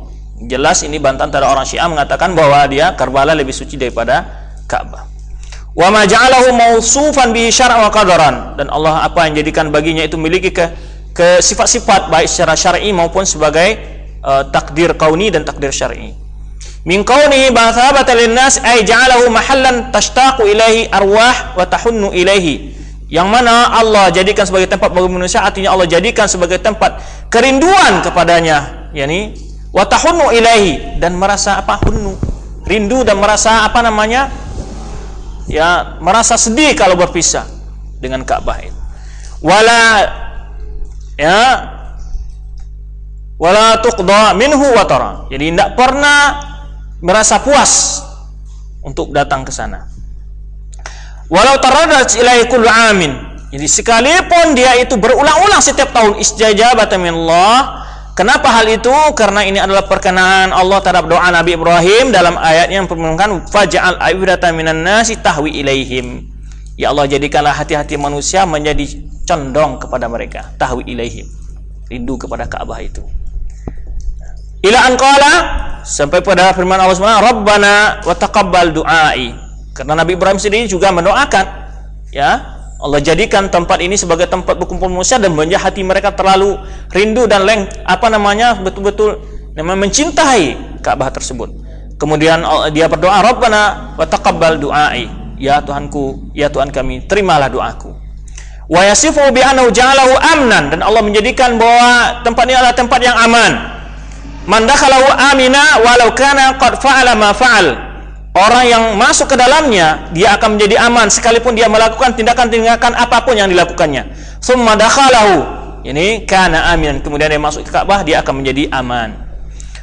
Jelas ini bantahan terhadap orang Syiah mengatakan bahwa dia Karbala lebih suci daripada Ka'bah. Wa ma ja'alahu mausufan bihi syar'an wa qadaran, dan Allah apa yang jadikan baginya itu memiliki ke sifat-sifat baik secara syar'i maupun sebagai takdir kauni dan takdir syar'i. Min kaunihi bathabata linnas ay ja'alahu mahallan tashtaqu ilaihi arwah wa tahunnu ilaihi, yang mana Allah jadikan sebagai tempat bagi manusia, artinya Allah jadikan sebagai tempat kerinduan kepadanya, yakni Wa tahunnu ilaihi, dan merasa apa? Hunnu, rindu dan merasa apa namanya? Ya, merasa sedih kalau berpisah dengan Ka'bah itu. Wala tuqda minhu watara. Jadi tidak pernah merasa puas untuk datang ke sana. Walau taradat ilaihi kullu amin. Jadi sekalipun dia itu berulang-ulang setiap tahun, istajabata minallah. Kenapa hal itu? Karena ini adalah perkenaan Allah terhadap doa Nabi Ibrahim dalam ayat yang memperkenalkan faj'al afidatan minan nasi tahwi ilaihim. Ya Allah, jadikanlah hati-hati manusia menjadi condong kepada mereka, tahwi ilaihim, rindu kepada Ka'bah itu. Ila an qala, sampai pada firman Allah Subhanahu wa ta'ala, Rabbana wa taqabbal du'ai. Karena Nabi Ibrahim sendiri juga mendoakan, ya, Allah jadikan tempat ini sebagai tempat berkumpul manusia dan menjadi hati mereka terlalu rindu dan betul-betul mencintai Ka'bah tersebut. Kemudian dia berdoa, Rabbana wa taqabbal du'ai. Ya Tuhanku, ya Tuhan kami, terimalah doaku. Wa yasifu bi annahu ja'alahu amnan, dan Allah menjadikan bahwa tempat ini adalah tempat yang aman. Man dakhalahu amina walau kana qad fa'ala ma fa'al. Orang yang masuk ke dalamnya dia akan menjadi aman sekalipun dia melakukan tindakan-tindakan apapun yang dilakukannya. Tsumma dakhalahu, ini kana aminan, kemudian dia masuk ke Ka'bah dia akan menjadi aman.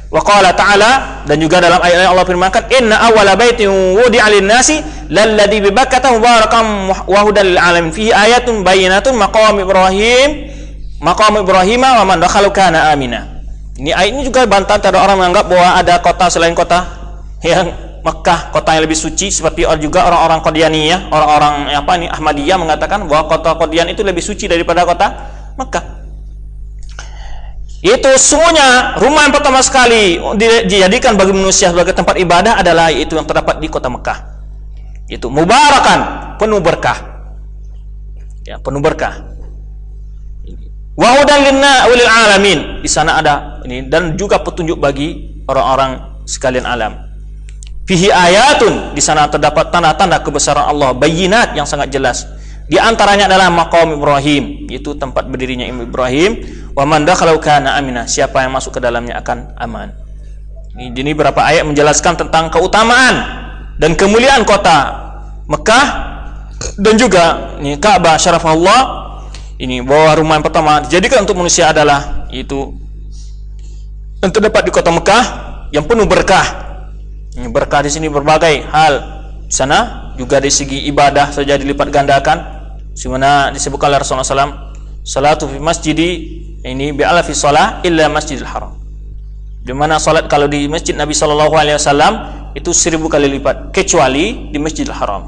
Wa qala ta'ala, dan juga dalam ayat Allah firmankan, inna awwala baitin wudi'a lin-nasi lalladzi bi Bakkah mubarakan wa hudan lil alamin fihi ayatun bayyinatun maqam Ibrahim wa man dakhalahu kana amina. Ini ayat ini juga bantahan terhadap orang menganggap bahwa ada kota selain kota yang Mekah, kota yang lebih suci, seperti juga orang-orang Qadianiyah, orang-orang Ahmadiyah mengatakan bahwa kota Qadian itu lebih suci daripada kota Mekah. Itu sungguhnya rumah yang pertama sekali dijadikan bagi manusia sebagai tempat ibadah adalah itu yang terdapat di kota Mekah. Itu mubarakan, penuh berkah. Ya, penuh berkah. Wa hudan lil alamin. Di sana ada ini, dan juga petunjuk bagi orang-orang sekalian alam. Fihi ayatun, di sana terdapat tanda-tanda kebesaran Allah, bayyinat yang sangat jelas. Di antaranya adalah maqam Ibrahim, yaitu tempat berdirinya Ibrahim. Wa man dakhalahu kana amina, siapa yang masuk ke dalamnya akan aman. Ini beberapa ayat menjelaskan tentang keutamaan dan kemuliaan kota Mekah dan juga ini Ka'bah syarafullah. Ini bahwa rumah yang pertama dijadikan untuk manusia adalah itu yang terdapat di kota Mekah yang penuh berkah. Ini berkah di sini berbagai hal. Di sana juga dari segi ibadah saja dilipat gandakan. Semana disebutkan oleh Rasulullah SAW, salatu fi masjidi ini bi'alafi shalah illa masjidil haram. Di mana salat kalau di masjid Nabi SAW itu 1000 kali lipat kecuali di Masjidil Haram.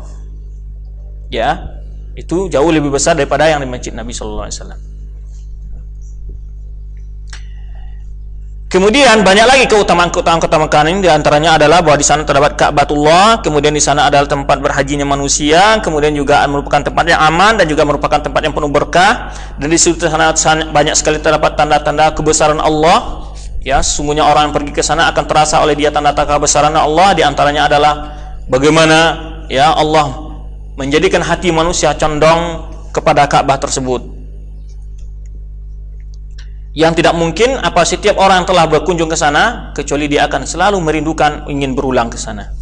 Ya, itu jauh lebih besar daripada yang di masjid Nabi SAW. Kemudian banyak lagi keutamaan-keutamaan kota Mekah ini, di antaranya adalah bahwa di sana terdapat Ka'batullah, kemudian di sana adalah tempat berhajinya manusia, kemudian juga merupakan tempat yang aman dan juga merupakan tempat yang penuh berkah, dan di situ sana banyak sekali terdapat tanda-tanda kebesaran Allah. Ya, sesungguhnya orang yang pergi ke sana akan terasa oleh dia tanda-tanda kebesaran Allah. Di antaranya adalah bagaimana ya Allah menjadikan hati manusia condong kepada Ka'bah tersebut. Yang tidak mungkin apa setiap orang yang telah berkunjung ke sana kecuali dia akan selalu merindukan, ingin berulang ke sana.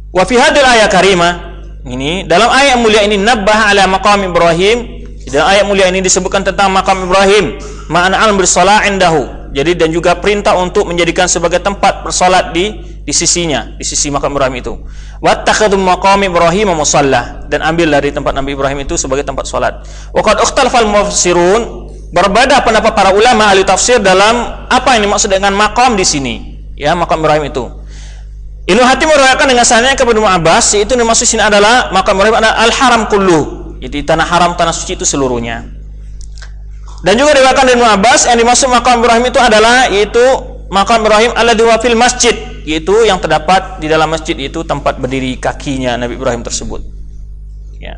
Wa fi hadhil ayat karimah, ini dalam ayat mulia ini nabbah ala maqam Ibrahim. Dalam ayat mulia ini disebutkan tentang maqam Ibrahim, ma'ana al bersalat indahu. Jadi dan juga perintah untuk menjadikan sebagai tempat bersalat di sisinya, di sisi maqam Ibrahim itu. Wattakhadhu maqam Ibrahim musalla, dan ambil dari tempat Nabi Ibrahim itu sebagai tempat salat. Wa qad ikhtalafal mufassirun, berbeda pendapat para ulama ahli tafsir dalam apa yang dimaksud dengan maqam di sini. Ya, maqam Ibrahim itu. Ibnu Hatim meriwayatkan dengan sanadnya kepada Ibnu Abbas, yaitu dimaksud sini adalah maqam Ibrahim adalah al-haram kullu, yaitu tanah haram, tanah suci itu seluruhnya. Dan juga diriwayatkan dari Ibnu Abbas yang dimaksud maqam Ibrahim itu adalah yaitu maqam Ibrahim alladzi wa fil masjid, yaitu yang terdapat di dalam masjid, itu tempat berdiri kakinya Nabi Ibrahim tersebut. Ya.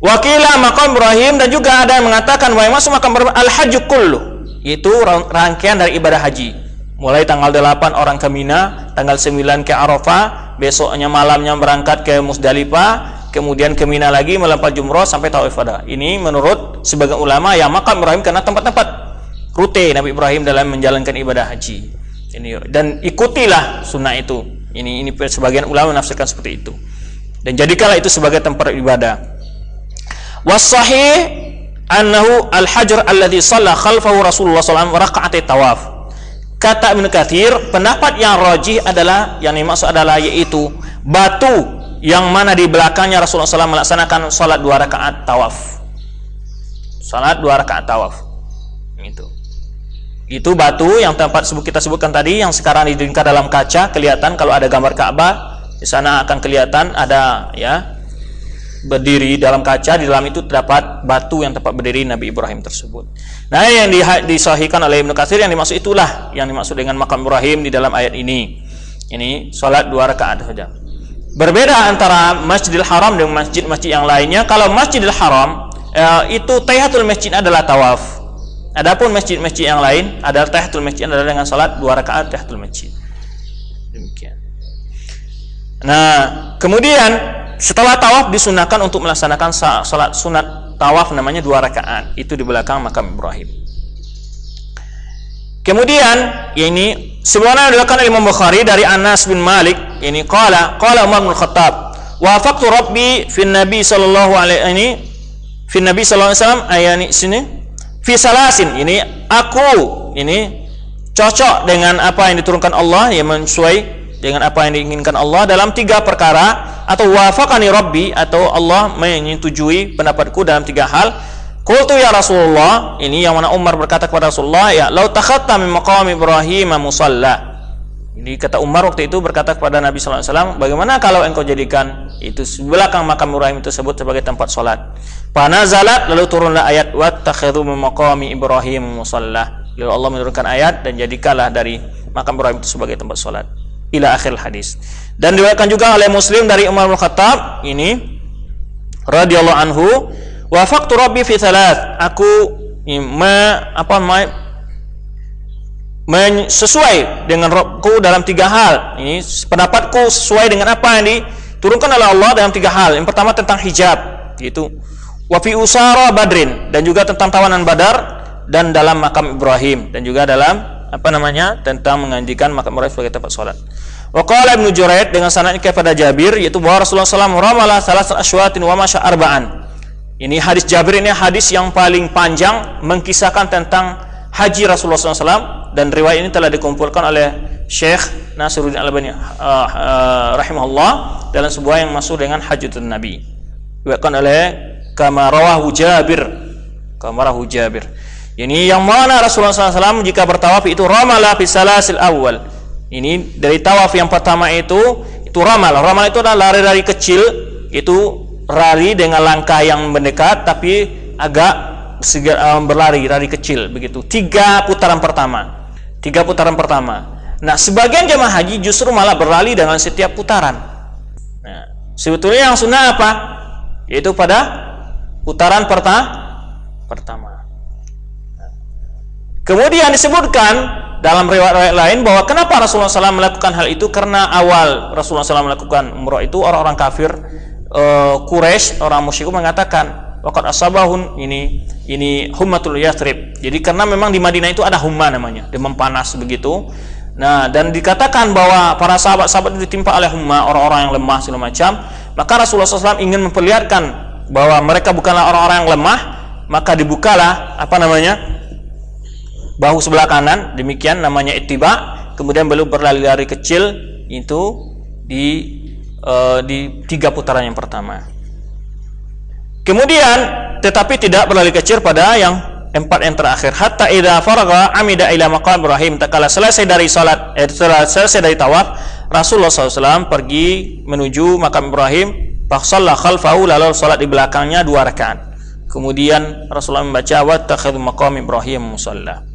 Wakila maqam Ibrahim, dan juga ada yang mengatakan bahwa masuk maqam Ibrahim al-hajj kullu, yaitu rangkaian dari ibadah haji. Mulai tanggal 8 orang ke Mina, tanggal 9 ke Arafah, besoknya malamnya berangkat ke Musdalifah, kemudian ke Mina lagi melempar jumrah sampai Tauf wada. Ini menurut sebagian ulama yang maqam Ibrahim karena tempat-tempat rute Nabi Ibrahim dalam menjalankan ibadah haji. Ini, dan ikutilah sunnah itu. Ini sebagian ulama menafsirkan seperti itu. Dan jadikanlah itu sebagai tempat ibadah. Was-sahih annahu al-hajar alladhi shalla khalfahu Rasulullah sallallahu alaihi wasallam raka'at tawaf. Kata Ibnu Katsir, pendapat yang rajih adalah, yang dimaksud adalah yaitu batu yang mana di belakangnya Rasulullah SAW melaksanakan salat 2 rakaat tawaf. Salat 2 rakaat tawaf. Itu batu yang tempat kita sebutkan tadi, yang sekarang didengkar dalam kaca, kelihatan kalau ada gambar Ka'bah di sana akan kelihatan ada ya berdiri dalam kaca, di dalam itu terdapat batu yang tempat berdiri Nabi Ibrahim tersebut. Nah, yang disahihkan oleh Ibnu Katsir yang dimaksud itulah yang dimaksud dengan makam Ibrahim di dalam ayat ini. Ini salat 2 rakaat saja. Berbeda antara Masjidil Haram dengan masjid-masjid yang lainnya. Kalau Masjidil Haram itu tahiyatul masjid adalah tawaf. Adapun masjid-masjid yang lain adalah tahiyatul masjid adalah dengan salat 2 rakaat tahiyatul masjid. Demikian. Nah, kemudian setelah tawaf disunahkan untuk melaksanakan salat sunat tawaf namanya 2 rakaat. Itu di belakang makam Ibrahim. Kemudian ini sebagaimana dilakukan Imam Bukhari dari Anas bin Malik, ini qala Umar bin Khattab, wafaqtu rabbi fi nabi sallallahu alaihi wasallam ayani sini fi salasin, ini aku ini cocok dengan apa yang diturunkan Allah, yang sesuai dengan apa yang diinginkan Allah dalam 3 perkara, atau wafaqani rabbi, atau Allah menyetujui pendapatku dalam 3 hal. Qultu ya Rasulullah, ini yang mana Umar berkata kepada Rasulullah, ya lau takhatta min maqam Ibrahim musalla. Ini kata Umar waktu itu berkata kepada Nabi sallallahu alaihi wasallam, bagaimana kalau engkau jadikan itu belakang makam Ibrahim tersebut sebagai tempat salat. Panazalat, lalu turunlah ayat wattakhidhu min maqami Ibrahim musalla. Lalu Allah menurunkan ayat, dan jadikanlah dari makam Ibrahim itu sebagai tempat salat. Ila akhir hadis. Dan diriwayatkan juga oleh Muslim dari Umar bin Khattab ini radhiyallahu anhu, wafaqtu rabbi fi thalath, aku sesuai dengan Rabbku dalam 3 hal. Ini pendapatku sesuai dengan apa yang diturunkan oleh Allah dalam 3 hal. Yang pertama tentang hijab, yaitu wa fi usara badrin, dan juga tentang tawanan Badar, dan dalam makam Ibrahim, dan juga dalam tentang menganjurkan makam Ibrahim sebagai tempat salat. Wa qala Ibnu Jurayd dengan sanadnya kepada Jabir, yaitu bahwa Rasulullah SAW ramala salasat asywatin wa masya arba'an. Ini hadis Jabir, ini hadis yang paling panjang mengkisahkan tentang haji Rasulullah SAW, dan riwayat ini telah dikumpulkan oleh Syekh Nasiruddin Al-Albani rahimahullah dalam sebuah yang masuk dengan Hajjatun Nabi. Diriwayatkan oleh kama rawahu Jabir. Ini yang mana Rasulullah SAW jika bertawaf itu ramala fi salasil awal. Ini dari tawaf yang pertama itu ramal. Ramal itu adalah lari dari kecil, itu lari dengan langkah yang mendekat tapi agak berlari dari kecil begitu. 3 putaran pertama. Nah, sebagian jemaah haji justru malah berlari dengan setiap putaran. Nah, sebetulnya yang sunnah apa? Yaitu pada putaran pertama. Kemudian disebutkan dalam riwayat lain bahwa kenapa Rasulullah SAW melakukan hal itu, karena awal Rasulullah SAW melakukan umrah itu orang-orang kafir Quraisy, orang musyrik mengatakan waqad asabahun ini hummatul Yathrib. Jadi karena memang di Madinah itu ada humma namanya, demam panas begitu. Nah, dan dikatakan bahwa para sahabat-sahabat itu ditimpa oleh humma, orang-orang yang lemah segala macam. Maka Rasulullah SAW ingin memperlihatkan bahwa mereka bukanlah orang-orang yang lemah, maka dibukalah bahu sebelah kanan, demikian namanya ittiba. Kemudian beliau berlari-lari kecil itu di 3 putaran yang pertama. Kemudian tetapi tidak berlari kecil pada yang 4 yang terakhir. Hatta idza faraga amida ila maqam Ibrahim, tak kala selesai dari salat, selesai dari tawaf, Rasulullah SAW pergi menuju makam Ibrahim, fa shalla khalfahu, lalu salat di belakangnya 2 rakaat. Kemudian Rasulullah membaca wattakhidhu maqam Ibrahim musalla.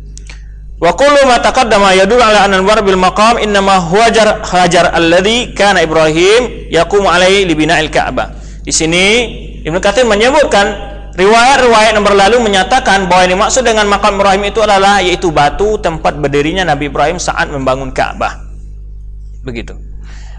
Wa kullu ma taqaddama yadullu ala anna al-war bil maqam innama huwa hajar alladhi kana Ibrahim yaqumu alaihi li bina'il Ka'bah. Di sini Ibnu Katsir menyebutkan riwayat-riwayat yang berlalu menyatakan bahwa yang dimaksud dengan makam Ibrahim itu adalah yaitu batu tempat berdirinya Nabi Ibrahim saat membangun Ka'bah. Begitu.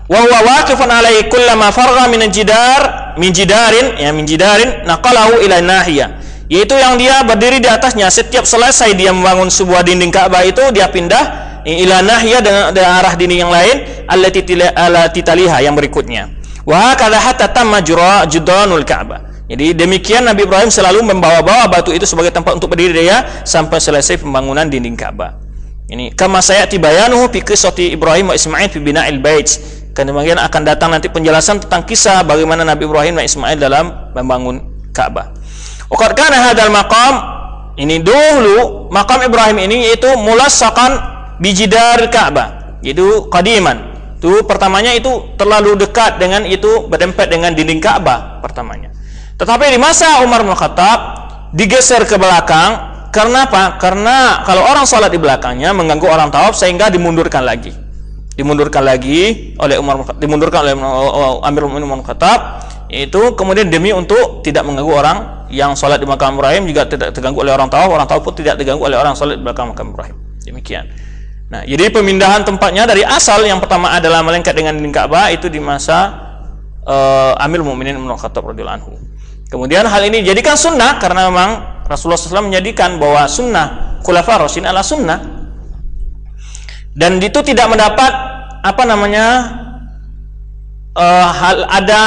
Wa huwa waqifun alaihi kullama faragha min jidarin naqalahu ila nahiyah. yaitu yang dia berdiri di atasnya. Setiap selesai dia membangun sebuah dinding Ka'bah itu, dia pindah ila nahya dengan arah dinding yang lain, allati taliha, yang berikutnya. Wa hakadha hatta tamma judranul Ka'bah. Jadi demikian Nabi Ibrahim selalu membawa-bawa batu itu sebagai tempat untuk berdiri dia sampai selesai pembangunan dinding Ka'bah. Ini kama sayati bayanuhu fi qissati Ibrahim wa Ismail fi bina'il bait. Kemudian akan datang nanti penjelasan tentang kisah bagaimana Nabi Ibrahim dan Ismail dalam membangun Ka'bah. Waqad kana hadzal maqam, ini dulu maqam Ibrahim ini yaitu mulassaqan bijidar Ka'bah. Itu qadiman. Itu pertamanya itu terlalu dekat dengan itu, berdempet dengan dinding Ka'bah pertamanya. Tetapi di masa Umar bin Khattab digeser ke belakang. Karena apa? Karena kalau orang sholat di belakangnya mengganggu orang tawaf, sehingga dimundurkan lagi oleh Amirul Mukminin Umar bin Khattab. Itu kemudian demi untuk tidak mengganggu orang yang sholat di makam Ibrahim, juga tidak terganggu oleh orang tawaf pun tidak terganggu oleh orang sholat di belakang makam Ibrahim. Demikian. Nah, jadi pemindahan tempatnya dari asal yang pertama adalah melengket dengan dinding Ka'bah itu di masa Amirul Mukminin Umar bin Khattab radhiyallahu anhu. Kemudian hal ini dijadikan sunnah karena memang Rasulullah SAW menjadikan bahwa sunnah Khulafaur Rasyidin adalah sunnah, dan itu tidak mendapat hal ada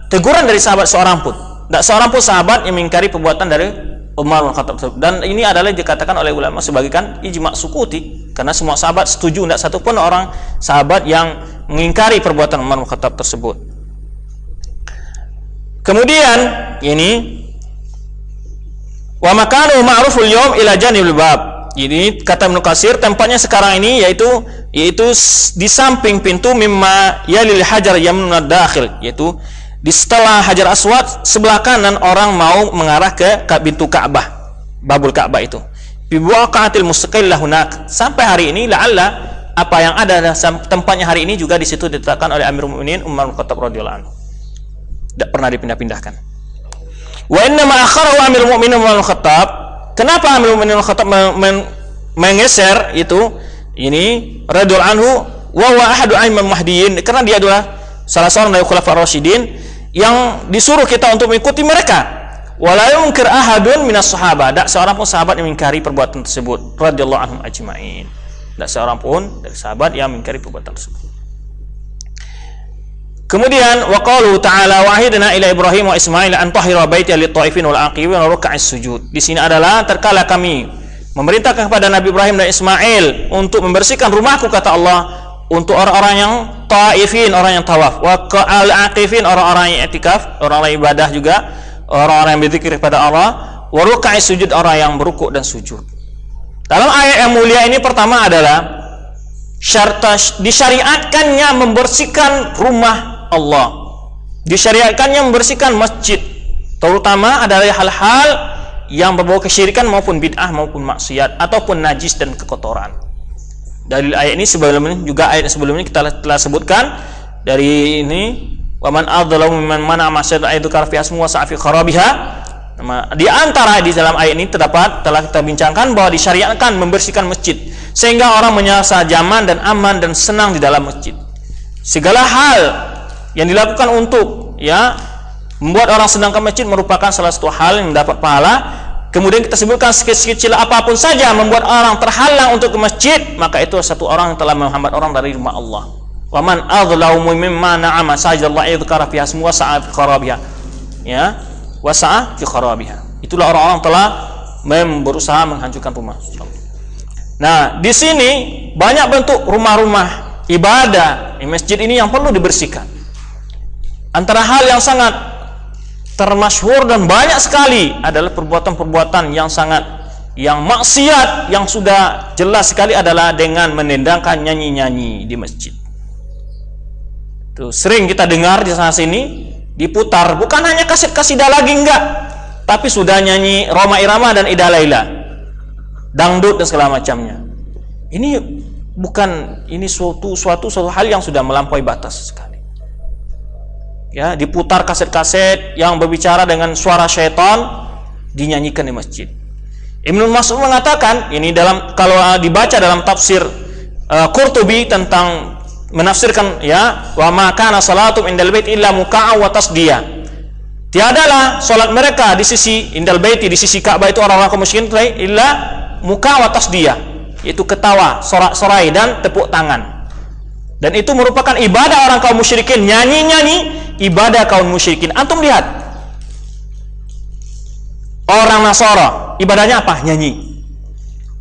teguran dari sahabat seorang pun. Tidak seorang pun sahabat yang mengingkari perbuatan dari Umar bin Khattab tersebut. Dan ini adalah dikatakan oleh ulama sebagian ijma' sukuti, karena semua sahabat setuju, tidak satu pun orang sahabat yang mengingkari perbuatan Umar bin Khattab tersebut. Kemudian ini wa makanu ma'ruful yawm ila janibil bab. Ini kata Ibnu Katsir, tempatnya sekarang ini yaitu di samping pintu mimma yalil hajar yamnun dakhil, yaitu di setelah Hajar Aswad sebelah kanan orang mau mengarah ke pintu Ka'bah, babul Ka'bah itu. Bi buqatil mustaqillah hunak. Sampai hari ini la'alla apa yang ada tempatnya hari ini juga di situ ditetapkan oleh Amirul Mukminin Umar bin Khattab radhiyallahu anhu. Tidak pernah dipindah-pindahkan. Wa inna ma akharahu Amirul Mukminin Umar bin Khattab. Kenapa Amirul Mukminin Umar bin Khattab menggeser itu ini radhiyallahu anhu wa huwa ahadu a'immah mahdiyin, karena dia adalah salah seorang dari Khulafaur Rasyidin yang disuruh kita untuk mengikuti mereka. Wala yunkir ahadun minas sahabah. Tak seorang pun sahabat yang mengingkari perbuatan tersebut radhiyallahu anhum ajma'in. Tak seorang pun dari sahabat yang mengingkari perbuatan tersebut. Kemudian wa qalu ta'ala wahidna ila Ibrahim wa Ismail an tahira baiti lit-ta'ifin wal aqibin wa ruk'is sujud. Di sini adalah terkala kami memerintahkan kepada Nabi Ibrahim dan Ismail untuk membersihkan rumahku, kata Allah, untuk orang-orang yang ta'ifin, orang yang tawaf, wa al-aqifin, orang-orang yang i'tikaf, orang-orang ibadah juga, orang-orang yang berzikir kepada Allah, wa ruk'is sujud, orang yang berukuk dan sujud. Dalam ayat yang mulia ini pertama adalah disyariatkannya membersihkan rumah Allah, disyariatkannya membersihkan masjid, terutama adalah hal-hal yang berbau kesyirikan maupun bid'ah maupun maksiat ataupun najis dan kekotoran. Dalil ayat ini sebelumnya juga ayat sebelumnya kita telah sebutkan dari ini, wa man adzalamu mimman mana masjid aidukar fi asmu wa sa'fi kharabiha. Di antara di dalam ayat ini telah kita bincangkan bahwa disyariatkan membersihkan masjid sehingga orang merasa nyaman dan aman dan senang di dalam masjid. Segala hal yang dilakukan untuk membuat orang senang ke masjid merupakan salah satu hal yang mendapat pahala. Kemudian kita sebutkan sekecil apapun saja membuat orang terhalang untuk ke masjid, maka itu satu orang yang telah menghambat orang dari rumah Allah. Wa man adzlamu mimman na'ama sajallahi dzkara fi asmu wa sa'a fi kharabiha. Wa sa'a fi kharabiha. Itulah orang-orang telah berusaha menghancurkan rumah. Nah, di sini banyak bentuk rumah-rumah ibadah di masjid ini yang perlu dibersihkan. Antara hal yang sangat termasyhur dan banyak sekali adalah perbuatan-perbuatan yang maksiat yang sudah jelas sekali adalah dengan menendangkan nyanyi-nyanyi di masjid. Itu sering kita dengar di sana sini diputar, bukan hanya kaset kasidah lagi enggak, tapi sudah nyanyi Roma Irama dan Ida Laila, dangdut dan segala macamnya. Ini suatu hal yang sudah melampaui batas sekali. Diputar kaset-kaset yang berbicara dengan suara syaitan dinyanyikan di masjid. Ibnu Mas'ud mengatakan ini kalau dibaca dalam tafsir Qurtubi tentang menafsirkan wa ma kana salatum indal bait illa muka'a wa tasdiya. Tiadalah solat mereka di sisi indal baiti, di sisi Ka'bah itu orang-orang kaum musyrikin illa muka wa tasdiyah, yaitu ketawa, sorak-sorai dan tepuk tangan. Dan itu merupakan ibadah orang kaum musyrikin, nyanyi-nyanyi ibadah kaum musyrikin. Antum lihat orang Nasara ibadahnya apa? Nyanyi.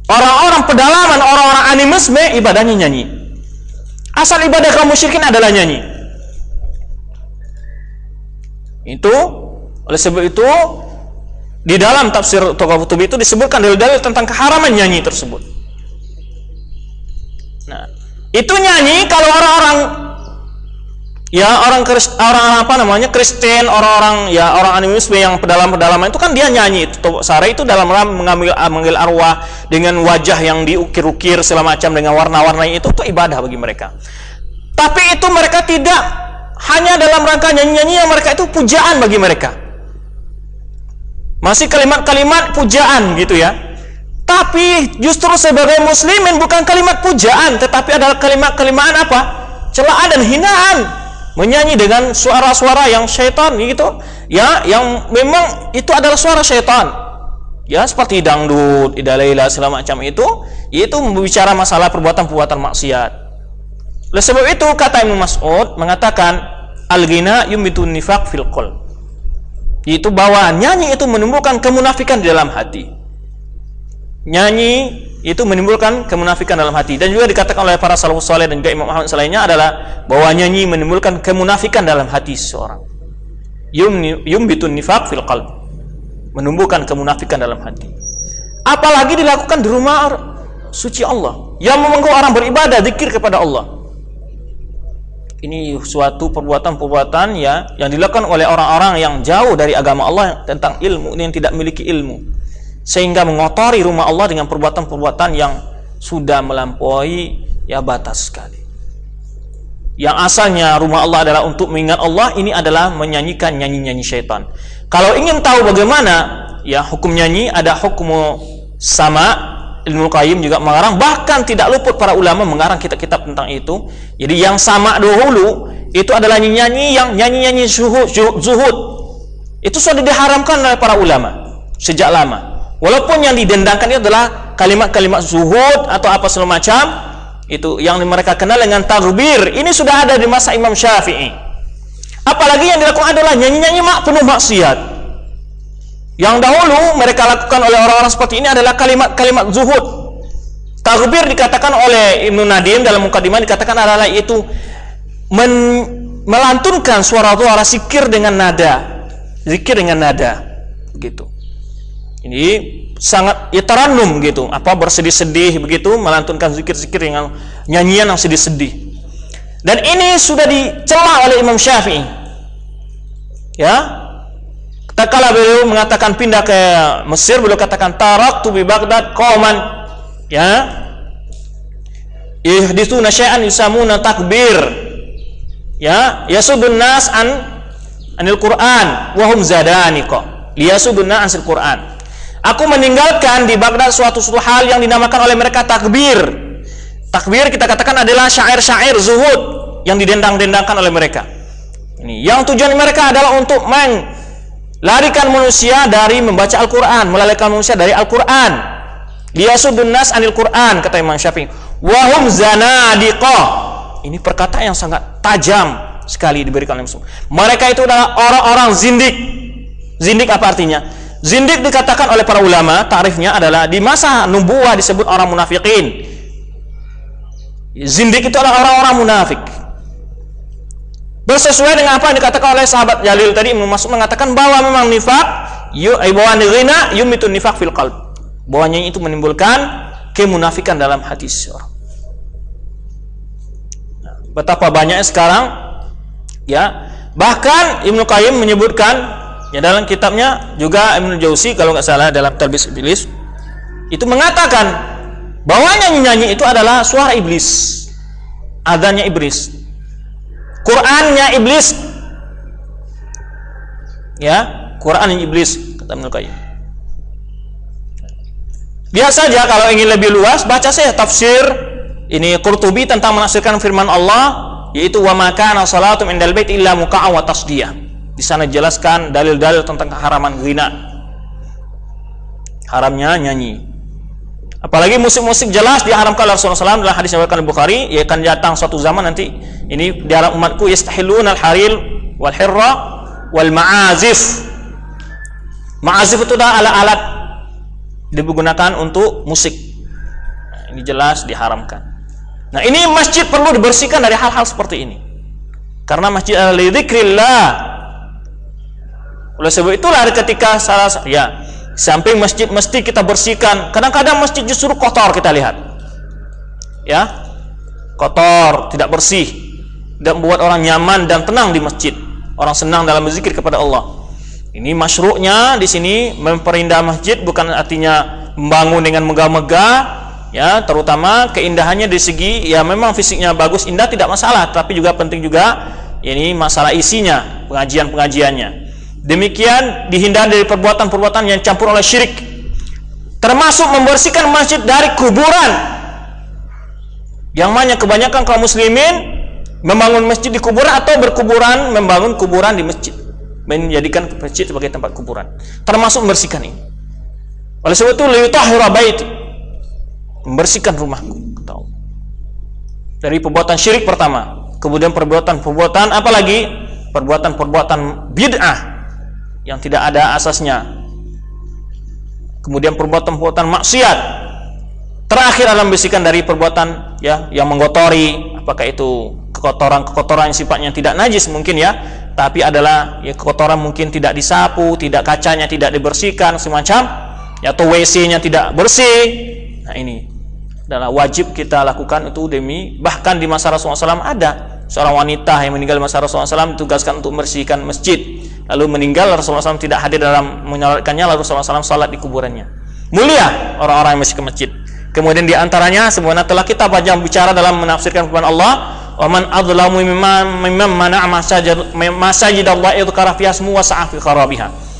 Orang-orang pedalaman, orang-orang animisme ibadahnya nyanyi. Asal ibadah kaum musyrikin adalah nyanyi. Itu oleh sebab itu di dalam tafsir Toqafutubi itu disebutkan dalil-dalil tentang keharaman nyanyi tersebut. Nah, itu nyanyi kalau orang-orang orang apa namanya Kristen, orang-orang animisme yang pedalaman itu kan dia nyanyi. Itu Sare itu dalam mengambil arwah dengan wajah yang diukir-ukir segala macam dengan warna-warna itu ibadah bagi mereka. Tapi itu mereka tidak hanya dalam rangka nyanyi-nyanyi, yang mereka itu pujaan bagi mereka. Masih kalimat-kalimat pujaan gitu ya. Tapi justru sebagai muslimin bukan kalimat pujaan, tetapi adalah kalimat-kalimat apa? Celaan dan hinaan. Menyanyi dengan suara-suara yang syaitan gitu. Ya, yang memang itu adalah suara syaitan. Ya, seperti dangdut, idalaila segala macam itu berbicara masalah perbuatan-perbuatan maksiat. Oleh sebab itu kata Ibnu Mas'ud mengatakan al-ghina yumitun nifaq fil qalb. Itu bahwa nyanyi itu menimbulkan kemunafikan di dalam hati. Nyanyi itu menimbulkan kemunafikan dalam hati, dan juga dikatakan oleh para salafus saleh dan juga Imam Ahmad selainnya adalah bahwa nyanyi menimbulkan kemunafikan dalam hati seseorang. Yumbitun nifaq fil qalb, menumbuhkan kemunafikan dalam hati. Apalagi dilakukan di rumah suci Allah yang memangku orang beribadah zikir kepada Allah. Ini suatu perbuatan-perbuatan yang dilakukan oleh orang-orang yang jauh dari agama Allah tentang ilmu, yang tidak memiliki ilmu, sehingga mengotori rumah Allah dengan perbuatan-perbuatan yang sudah melampaui batas sekali. Yang asalnya rumah Allah adalah untuk mengingat Allah, ini adalah menyanyikan nyanyi-nyanyi syaitan. Kalau ingin tahu bagaimana hukum nyanyi, ada hukum sama. Ibnu Qayyim juga mengarang, bahkan tidak luput para ulama mengarang kitab-kitab tentang itu. Jadi yang sama dahulu itu adalah nyanyi-nyanyi zuhud. Itu sudah diharamkan oleh para ulama sejak lama. Walaupun yang didendangkan itu adalah kalimat-kalimat zuhud atau apa segala macam, itu yang mereka kenal dengan taghbir. Ini sudah ada di masa Imam Syafi'i. Apalagi yang dilakukan adalah nyanyi-nyanyi penuh maksiat. Yang dahulu mereka lakukan oleh orang-orang seperti ini adalah kalimat-kalimat zuhud. Taghbir dikatakan oleh Ibnu Nadim dalam mukadimah, dikatakan adalah itu melantunkan suara-suara zikir dengan nada, begitu. Ini sangat tarannum gitu, bersedih-sedih begitu, melantunkan zikir-zikir dengan nyanyian yang sedih-sedih. Dan ini sudah dicela oleh Imam Syafi'i. Ya. Tatkala beliau mengatakan pindah ke Mesir, beliau katakan taraktu bi Baghdad qauman yahditsuna syai'an yusamuna takbir yasudun nas anil Qur'an wa hum zadaniqa liyasudun nas anil Qur'an. Aku meninggalkan di Baghdad suatu hal yang dinamakan oleh mereka takbir. Takbir kita katakan adalah syair-syair zuhud yang didendang-dendangkan oleh mereka. Ini yang tujuan mereka adalah untuk larikan manusia dari membaca Al-Quran, melalaikan manusia dari Al-Quran. Liyasuddun nas anil Quran, kata Imam Syafi'i. Wahum zanadiqah. Ini perkataan yang sangat tajam sekali diberikan oleh Muslim. Mereka itu adalah orang-orang zindik. Zindik apa artinya? Zindik dikatakan oleh para ulama, ta'rifnya adalah di masa nubuwah disebut orang munafikin. Zindik itu adalah orang-orang munafik. Bersesuai dengan apa yang dikatakan oleh sahabat Jalil tadi, Ibnu Mas'ud mengatakan bahwa memang nifaq ghina yumitun nifaq fil qalb. Bahwanya itu menimbulkan kemunafikan dalam hati seseorang. Betapa banyaknya sekarang bahkan Ibnu Qayyim menyebutkan dalam kitabnya, juga Ibnu Jauzi kalau nggak salah dalam Talbis Iblis, itu mengatakan bahwa nyanyi-nyanyi itu adalah suara iblis, adzannya iblis, Qur'annya iblis, Qur'an iblis, kata Ibnu Qayyim. Biasa saja kalau ingin lebih luas, baca saya tafsir ini Qurtubi tentang menafsirkan firman Allah, yaitu wa ma kana salatum indal bait illa muka'a wa tasdiyah. Di sana jelaskan dalil-dalil tentang keharaman ghina, haramnya nyanyi. Apalagi musik-musik jelas diharamkan oleh Rasulullah SAW dalam hadis yang diriwayatkan Bukhari. Ya, akan datang suatu zaman nanti ini di dalam umatku yastahilluna al-haril wal hirra wal ma'azif. Ma'azif itu adalah alat-alat digunakan untuk musik. Nah, ini jelas diharamkan. Nah, ini masjid perlu dibersihkan dari hal-hal seperti ini. Karena masjid adalah li dzikrillah. Oleh sebab itulah ketika samping masjid mesti kita bersihkan. Kadang-kadang masjid justru kotor, kita lihat. Ya. Kotor, tidak bersih. Dan membuat orang nyaman dan tenang di masjid. Orang senang dalam berzikir kepada Allah. Ini masyru'nya di sini memperindah masjid bukan artinya membangun dengan megah-megah, ya, terutama keindahannya dari segi ya memang fisiknya bagus, indah tidak masalah, tapi juga penting juga ini masalah isinya, pengajian-pengajiannya. Demikian dihindari dari perbuatan-perbuatan yang campur oleh syirik, termasuk membersihkan masjid dari kuburan. Yang mana kebanyakan kaum muslimin membangun masjid di kuburan atau berkuburan, membangun kuburan di masjid, menjadikan masjid sebagai tempat kuburan, termasuk membersihkan ini. Oleh sebab itu liyutahhira baiti, membersihkan rumahku, tahu, dari perbuatan syirik pertama. Kemudian perbuatan-perbuatan apalagi perbuatan-perbuatan bid'ah yang tidak ada asasnya. Kemudian perbuatan-perbuatan maksiat. Terakhir adalah membersihkan dari perbuatan ya yang menggotori, apakah itu kekotoran-kekotoran yang sifatnya tidak najis mungkin ya, tapi adalah ya kekotoran mungkin tidak disapu, tidak kacanya tidak dibersihkan semacam, ya, atau WC-nya tidak bersih. Nah, ini adalah wajib kita lakukan itu demi, bahkan di masa Rasulullah SAW ada seorang wanita yang meninggal di masa Rasulullah SAW ditugaskan untuk membersihkan masjid, lalu meninggal, Rasulullah SAW tidak hadir dalam menyolatkannya, lalu Rasulullah SAW salat di kuburannya. Mulia orang-orang yang membersihkan masjid. Kemudian di antaranya sebenarnya telah kita banyak bicara dalam menafsirkan firman Allah, wa man adzlamu mimman mana'a masajidallah yudhkara fiha ismuhu wa sa'a fi kharabiha.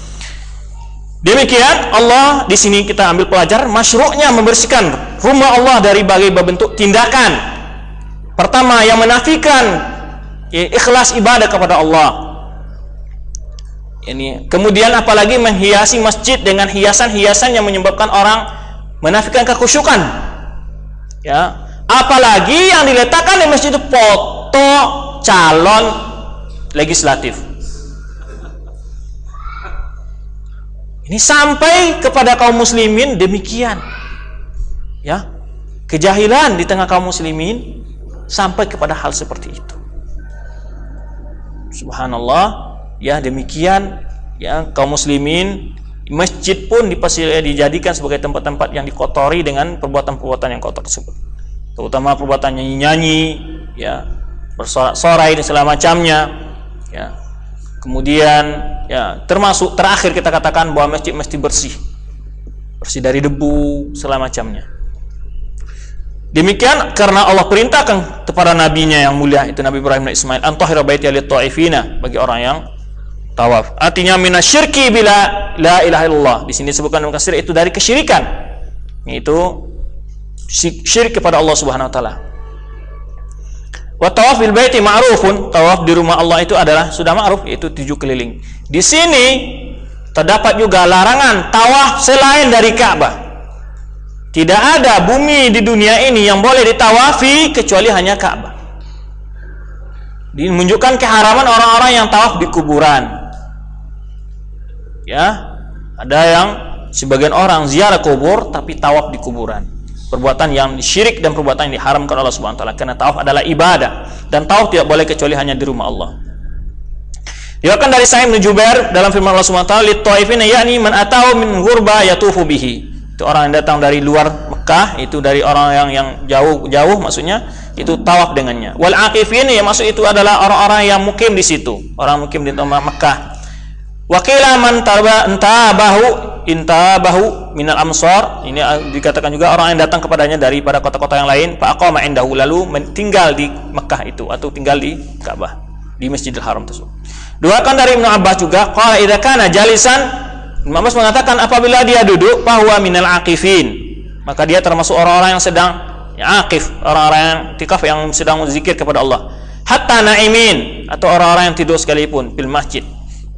Demikian Allah di sini kita ambil pelajar masyru'nya membersihkan rumah Allah dari berbagai bentuk tindakan. Pertama, yang menafikan ikhlas ibadah kepada Allah. Ini kemudian apalagi menghiasi masjid dengan hiasan-hiasan yang menyebabkan orang menafikan kekhusyukan. Ya, apalagi yang diletakkan di masjid itu foto calon legislatif. Ini sampai kepada kaum muslimin demikian. Ya. Kejahilan di tengah kaum muslimin sampai kepada hal seperti itu. Subhanallah, ya demikian ya kaum muslimin, masjid pun dijadikan sebagai tempat-tempat yang dikotori dengan perbuatan-perbuatan yang kotor tersebut. Terutama perbuatan nyanyi-nyanyi, ya, bersorak-sorai dan segala macamnya, ya. Kemudian ya termasuk terakhir kita katakan bahwa masjid mesti bersih dari debu segala macamnya. Demikian karena Allah perintahkan kepada nabinya yang mulia itu Nabi Ibrahim dan Ismail, antahira baiti lit-ta'ifina, bagi orang yang tawaf. Artinya minasyirki bila la ilaha illallah. Di sini disebutkan dalam tafsir itu dari kesyirikan. Yaitu syirik kepada Allah Subhanahu wa taala. Wa tawaf bil baiti ma'rufun, tawaf di rumah Allah itu adalah sudah ma'ruf, yaitu 7 keliling. Di sini terdapat juga larangan tawaf selain dari Ka'bah. Tidak ada bumi di dunia ini yang boleh ditawafi kecuali hanya Ka'bah. Menunjukkan keharaman orang-orang yang tawaf di kuburan. Ya, ada yang sebagian orang ziarah kubur tapi tawaf di kuburan. Perbuatan yang syirik dan perbuatan yang diharamkan Allah Subhanahu wa taala, karena tawaf adalah ibadah dan tawaf tidak boleh kecuali hanya di rumah Allah. Diriwayatkan dari Sa'id bin Jubair dalam firman Allah Subhanahu wa taala, lit-ta'ifina yakni man atahu min ghurba yatufu bihi. Itu orang yang datang dari luar Mekah, itu dari orang yang jauh maksudnya, itu tawaf dengannya. Wal aqifin, yang masuk itu adalah orang-orang yang mukim di situ, orang mukim di tempat Mekah. Wakila man intabahu minal amsar, ini dikatakan juga orang yang datang kepadanya daripada kota-kota yang lain, fa aqama indahu, lalu tinggal di Mekah itu atau tinggal di Ka'bah, di Masjidil Haram tersebut. Diriwayatkan dari Ibnu Abbas juga, qala idza kana jalisan, Ibnu Abbas mengatakan apabila dia duduk, bahwa minal aqifin, maka dia termasuk orang-orang yang sedang aqif, orang-orang yang tikaf, yang sedang zikir kepada Allah. Hatta naimin, atau orang-orang yang tidur sekalipun fil masjid,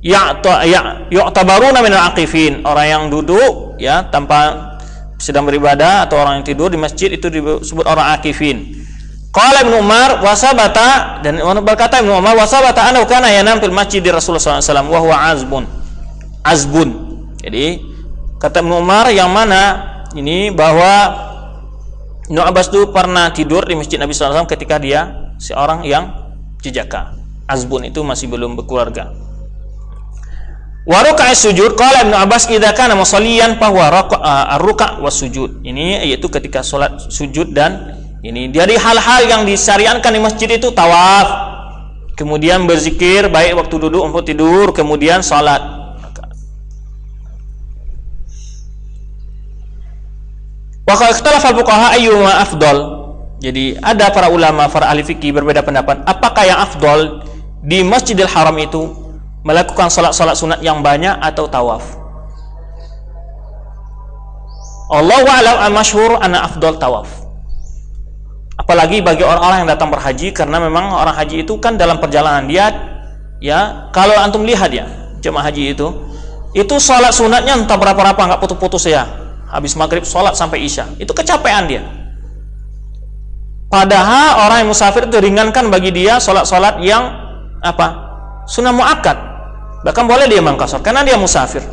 yu'tabaruna minal aqifin, orang yang duduk ya tanpa sedang beribadah atau orang yang tidur di masjid itu disebut orang akifin. Qala Ibnu Umar wasabata, dan berkata Ibnu Umar wasabata annahu kana yanam fil masjid Rasulullah sallallahu alaihi wasallam wa huwa azbun. Jadi kata Ibnu Umar yang mana ini bahwa Ibnu Abbas itu pernah tidur di masjid Nabi sallallahu alaihi wasallam ketika dia seorang yang jejaka. Azbun itu masih belum berkeluarga. Wa ruka'is sujud, qala Ibnu Abbas idza kana musalliyan fa huwa ar-ruka' was sujud. Ini yaitu ketika salat sujud, dan ini dari hal-hal yang disyariatkan di masjid itu tawaf, kemudian berzikir baik waktu duduk maupun tidur, kemudian salat. Wa qad ikhtalafa al-fuqaha ayyuhuma afdal. Jadi ada para ulama, para ahli fikih berbeda pendapat apakah yang afdal di Masjidil Haram itu, melakukan salat-salat sunat yang banyak atau tawaf. Allahu a'lam, al-masyhur anna afdal tawaf. Apalagi bagi orang-orang yang datang berhaji, karena memang orang haji itu kan dalam perjalanan dia ya, kalau antum lihat ya jemaah haji itu salat sunatnya entah berapa-berapa, enggak putus-putus ya. Habis maghrib salat sampai isya. Itu kecapean dia. Padahal orang yang musafir itu ringankan bagi dia salat-salat yang apa? Sunnah muakkad. Bahkan boleh dia mengqasar karena dia musafir.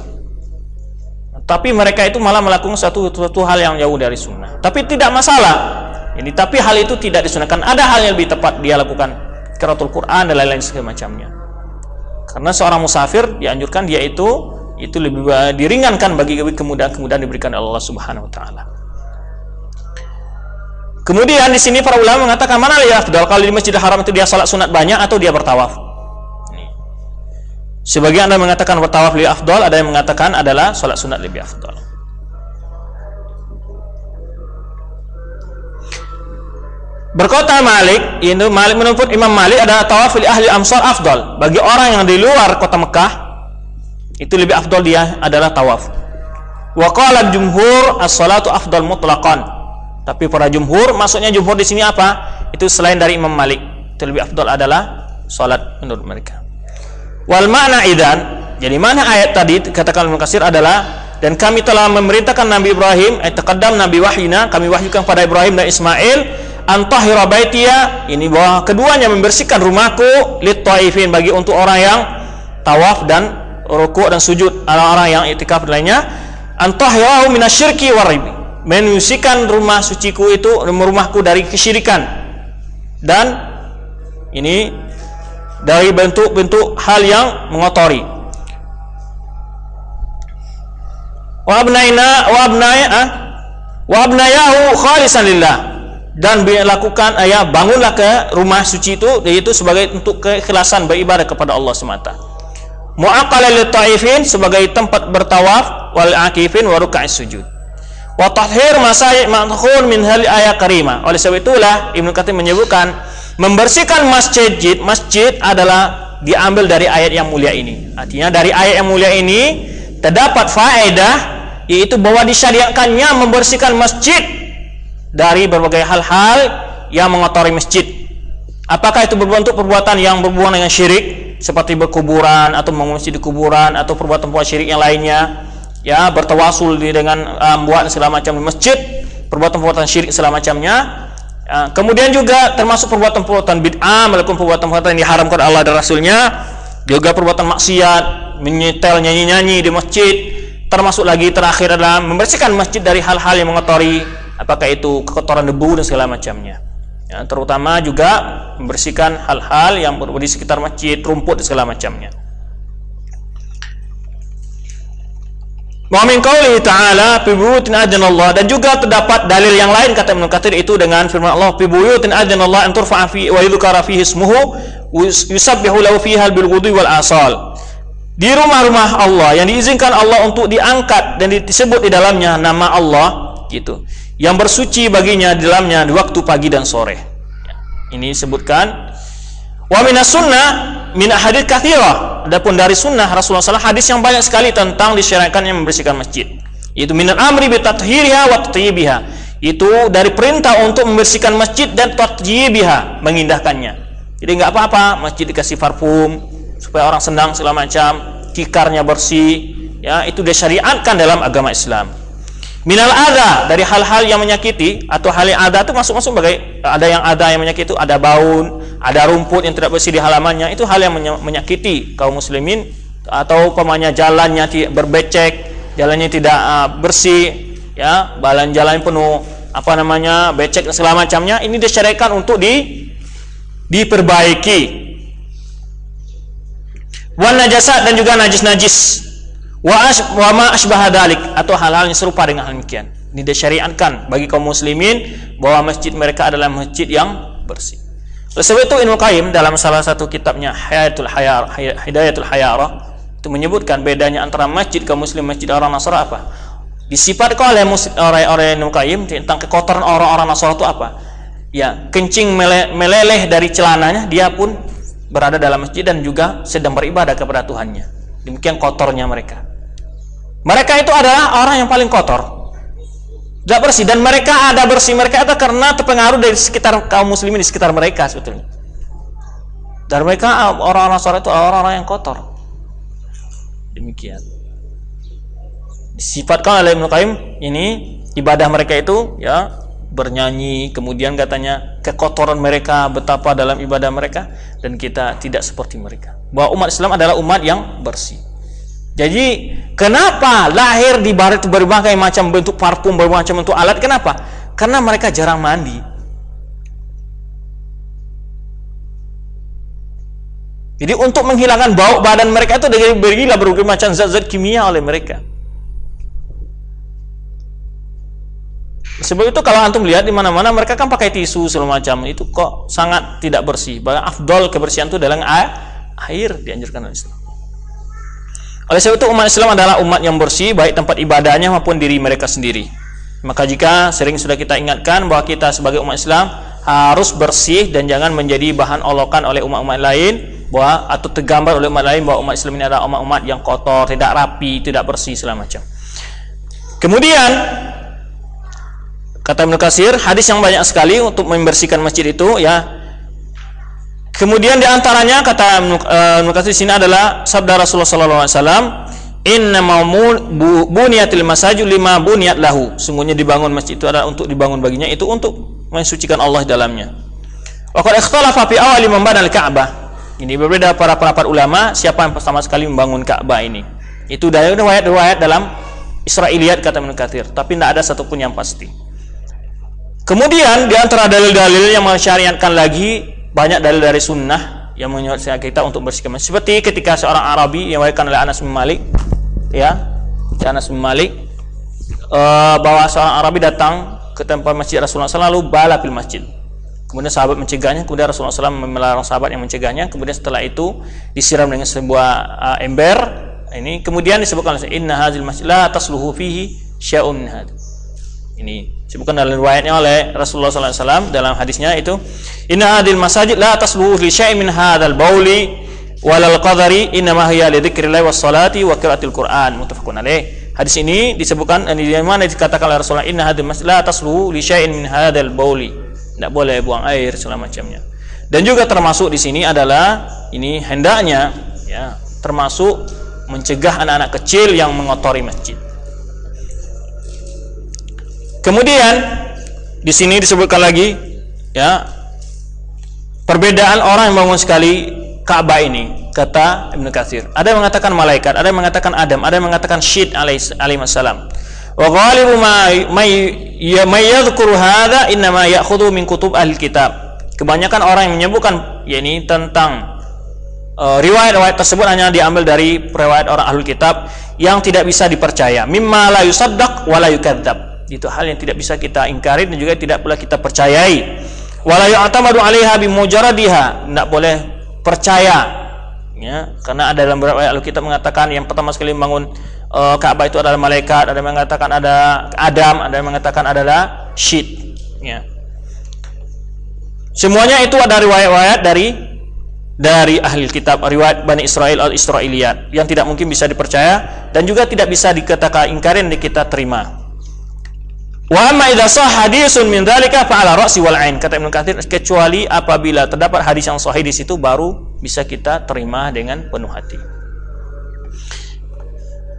Tapi mereka itu malah melakukan satu hal yang jauh dari sunnah. Tapi tidak masalah. Ini tapi hal itu tidak disunahkan. Ada hal yang lebih tepat dia lakukan, qiraatul Quran dan lain-lain semacamnya. Karena seorang musafir dianjurkan dia itu lebih diringankan bagi kemudahan-kemudahan diberikan Allah Subhanahu wa taala. Kemudian di sini para ulama mengatakan mana ya afdal, kalau di Masjidil Haram itu dia salat sunat banyak atau dia bertawaf. Sebagian ada mengatakan bertawaf lebih afdal, ada yang mengatakan adalah salat sunat lebih afdal. Berkata Malik, itu Malik menurut Imam Malik ada tawaf li ahli amsar afdal. Bagi orang yang di luar kota Mekah itu lebih afdal dia adalah tawaf. Wa qala jumhur as-salatu afdal mutlaqan. Tapi para jumhur, maksudnya jumhur di sini apa? Itu selain dari Imam Malik, itu lebih afdal adalah salat menurut mereka. Wal makna idzan, jadi mana ayat tadi katakan Ibnu Katsir adalah, dan kami telah memerintahkan Nabi Ibrahim, taqaddam Nabi wahyina, kami wahyukan pada Ibrahim dan Ismail, antahira baitiya, ini bahwa keduanya membersihkan rumahku, lit taifin, bagi untuk orang yang tawaf dan rukuk dan sujud, orang-orang yang iktikaf lainnya, antahirahu minasyirki waribi, menyucikan rumah suciku itu, rumahku dari kesyirikan dan ini dari bentuk-bentuk hal yang mengotori. Wa abnayahu khalisan lillah, dan lakukan bangunlah ke rumah suci itu, yaitu sebagai untuk keikhlasan beribadah kepada Allah semata. Mu'aqqalan lit-ta'ifin, sebagai tempat bertawaf, wal akifin wa ruk'is sujud. Wa tahhir masajid ma'khun min hal ayat karimah. Oleh sebab itulah Ibnu Katsir menyebutkan membersihkan masjid adalah diambil dari ayat yang mulia ini. Artinya dari ayat yang mulia ini terdapat faedah, yaitu bahwa disyariatkannya membersihkan masjid dari berbagai hal-hal yang mengotori masjid. Apakah itu berbentuk perbuatan yang berhubungan dengan syirik, seperti berkuburan atau membangun masjid di kuburan, atau perbuatan-perbuatan syirik yang lainnya, ya, bertawasul dengan membuat segala macam di masjid, perbuatan-perbuatan syirik segala macamnya. Kemudian juga termasuk perbuatan-perbuatan bid'ah, melakukan perbuatan-perbuatan yang diharamkan Allah dan Rasulnya, juga perbuatan maksiat, menyetel, nyanyi-nyanyi di masjid. Termasuk lagi terakhir adalah membersihkan masjid dari hal-hal yang mengotori, apakah itu kotoran debu dan segala macamnya. Ya, terutama juga membersihkan hal-hal yang di sekitar masjid, rumput dan segala macamnya. Wa min qoulihi ta'ala fi buyutin adjanallah, dan juga terdapat dalil yang lain kata Ibnu Katsir itu dengan firman Allah fi buyutin adjanallah an turfa'a fi wa yudhkara fihi ismuhu yusabbihu lahu fiha bil ghudwi wal asal. Di rumah-rumah Allah yang diizinkan Allah untuk diangkat dan disebut di dalamnya nama Allah gitu, yang bersuci baginya di dalamnya di waktu pagi dan sore. Ini disebutkan. Wa minas sunnah min ahadits katsirah, adapun dari sunnah Rasulullah SAW hadis yang banyak sekali tentang disyariatkannya membersihkan masjid, yaitu minal amri bi tathhiriha wa tatyibiha, itu dari perintah untuk membersihkan masjid dan tatyibiha, mengindahkannya. Jadi enggak apa-apa masjid dikasih parfum supaya orang senang segala macam, tikarnya bersih, ya, itu disyariatkan dalam agama Islam. Minal adha, dari hal-hal yang menyakiti, atau hal yang ada itu masuk bagai ada yang menyakiti, itu ada baun, ada rumput yang tidak bersih di halamannya, itu hal yang menyakiti kaum muslimin, atau umpamanya jalannya berbecek, jalannya tidak bersih, ya, jalan penuh becek dan segala macamnya, ini disyariatkan untuk diperbaiki. Wan najasat, dan juga najis-najis, wa ma asbaha dzalik, atau hal-hal yang serupa dengan hal demikian. Ini disyariatkan bagi kaum muslimin bahwa masjid mereka adalah masjid yang bersih. Oleh sebab itu Ibnu Qayyim dalam salah satu kitabnya Hidayatul Hayarah itu menyebutkan bedanya antara masjid kaum muslim, masjid orang Nasara apa? Disifatkan oleh Ibnu Qayyim tentang kekotoran orang-orang Nasara itu apa? Ya, kencing meleleh dari celananya, dia pun berada dalam masjid dan juga sedang beribadah kepada Tuhannya. Demikian kotornya mereka. Mereka itu adalah orang yang paling kotor, tidak bersih, dan mereka ada bersih mereka itu karena terpengaruh dari sekitar kaum muslimin di sekitar mereka sebetulnya. Dan mereka orang-orang Nasara itu orang-orang yang kotor. Demikian. Disifatkan oleh Ibnu Qayyim ini ibadah mereka itu, ya, bernyanyi, kemudian katanya kekotoran mereka betapa dalam ibadah mereka, dan kita tidak seperti mereka. Bahwa umat Islam adalah umat yang bersih. Jadi kenapa lahir di barat berbagai macam bentuk parfum, berbagai macam bentuk alat? Kenapa? Karena mereka jarang mandi. Jadi untuk menghilangkan bau badan mereka itu diberilah berbagai macam zat-zat kimia oleh mereka. Sebab itu kalau antum lihat di mana-mana mereka kan pakai tisu segala macam, itu kok sangat tidak bersih. Bahkan afdol kebersihan itu dalam air dianjurkan oleh Islam. Oleh sebab itu umat Islam adalah umat yang bersih, baik tempat ibadahnya maupun diri mereka sendiri. Maka jika sering sudah kita ingatkan bahwa kita sebagai umat Islam harus bersih dan jangan menjadi bahan olokan oleh umat-umat lain, bahwa atau tergambar oleh umat lain bahwa umat Islam ini adalah umat-umat yang kotor, tidak rapi, tidak bersih segala macam. Kemudian kata Ibnu Katsir, hadis yang banyak sekali untuk membersihkan masjid itu, ya. Kemudian diantaranya kata Ibnu Katsir sini adalah sabda Rasulullah SAW, inna buniyatil masajid lima buniyat lahu. Sungguhnya dibangun masjid itu adalah untuk dibangun baginya, itu untuk mensucikan Allah di dalamnya. Wa qad ikhtalafa fi awali man bana al-Ka'bah. Ini berbeda para pendapat ulama siapa yang pertama sekali membangun Ka'bah ini. Itu dari riwayat-riwayat dalam Israiliyat kata Ibnu Katsir, tapi tidak ada satupun yang pasti. Kemudian di antara dalil-dalil yang mensyariatkan lagi, banyak dalil dari sunnah yang menyuruh kita untuk bersihkan masjid. Seperti ketika seorang Arabi yang diriwayatkan oleh Anas bin Malik, ya, Anas bin Malik, bahwa seorang Arabi datang ke tempat masjid Rasulullah SAW, lalu bala fil masjid. Kemudian sahabat mencegahnya, kemudian Rasulullah SAW melarang sahabat yang mencegahnya. Kemudian setelah itu disiram dengan sebuah ember. Ini kemudian disebutkan inna hadzal masjid la tasluhu fihi syai'un min hadzal. Ini disebutkan dalam riwayatnya oleh Rasulullah SAW dalam hadisnya itu, inna hadil masajid la tasluhu li syai'in min hadzal bauli walal qadari innama hiya li dzikrillah was salati wa qiraatil Qur'an, muttafaqun alaih. Hadis ini disebutkan di mana dikatakan oleh Rasulullah, inna hadil masjid la tasluhu li syai'in min hadzal bauli, tidak boleh buang air segala macamnya. Dan juga termasuk di sini adalah ini hendaknya, ya, termasuk mencegah anak-anak kecil yang mengotori masjid. Kemudian di sini disebutkan lagi, ya, perbedaan orang yang bangun sekali Ka'bah ini. Kata Ibnu Katsir, ada yang mengatakan malaikat, ada yang mengatakan Adam, ada yang mengatakan Syid alaihi salam. Wa ghalibu ma yadhkuru hadza inna ma ya'khudhu min kutub ahli kitab. Kebanyakan orang yang menyebutkan yakni tentang riwayat-riwayat tersebut hanya diambil dari riwayat orang ahlul kitab yang tidak bisa dipercaya. Mimma la yusaddaq wa la yukadzdzab. Itu hal yang tidak bisa kita ingkari dan juga tidak pula kita percayai. Wala yu'tamadu 'alaiha bimujarradiha, tidak boleh percaya, ya, karena ada dalam beberapa ayat Alkitab mengatakan yang pertama sekali membangun Ka'bah itu adalah malaikat, ada yang mengatakan ada Adam, ada yang mengatakan adalah Syid, ya. Semuanya itu ada riwayat-riwayat dari ahli kitab, riwayat Bani Israel al-Israiliyat yang tidak mungkin bisa dipercaya dan juga tidak bisa dikatakan ingkarin dan kita terima. Wa amma idza sah hadisun min dzalika fa ala ra'si wal 'ain, kata Ibnu Katsir, kecuali apabila terdapat hadis yang sahih di situ baru bisa kita terima dengan penuh hati.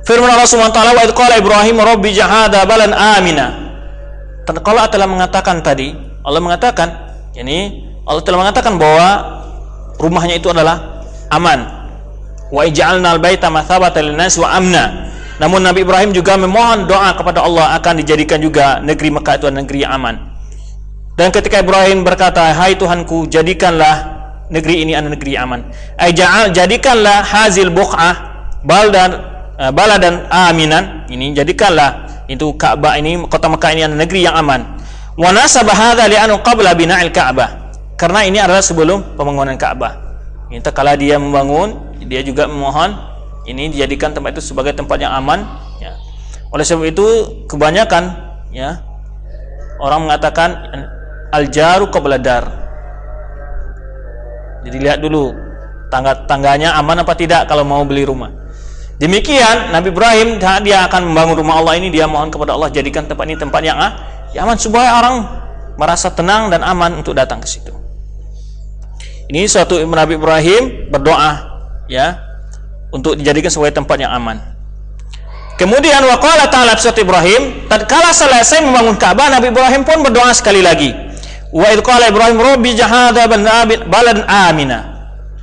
Firman Allah Subhanahu wa taala, "Wa idz qala Ibrahim rabbi ja'ala balan amina." Allah telah mengatakan tadi, Allah mengatakan, Allah telah mengatakan bahwa rumahnya itu adalah aman. Wa ij'alnal baita mathabatan lin-nas wa amna. Namun Nabi Ibrahim juga memohon doa kepada Allah akan dijadikan juga negeri Mekah itu negeri yang aman. Dan ketika Ibrahim berkata, "Hai Tuhanku, jadikanlah negeri ini negeri aman." Jadikanlah hazil buq'ah baladan aminan. Ini jadikanlah itu Ka'bah ini, kota Mekah ini negeri yang aman. Wa nasaba hadza li'annahu qabla bina'il Ka'bah. Karena ini adalah sebelum pembangunan Ka'bah. Ini kala dia membangun, dia juga memohon ini dijadikan tempat itu sebagai tempat yang aman, ya. Oleh sebab itu kebanyakan, ya, orang mengatakan al-jaru qabla dar. Jadi lihat dulu tangganya aman apa tidak kalau mau beli rumah. Demikian Nabi Ibrahim, dia akan membangun rumah Allah ini, dia mohon kepada Allah jadikan tempat ini tempat yang aman supaya orang merasa tenang dan aman untuk datang ke situ. Ini suatu Nabi Ibrahim berdoa, ya, untuk dijadikan sebagai tempat yang aman. Kemudian waqala ta'ala surat Ibrahim, tatkala selesai membangun Ka'bah, Nabi Ibrahim pun berdoa sekali lagi. Wa idz qala Ibrahim rabbi ja'ala balan amina.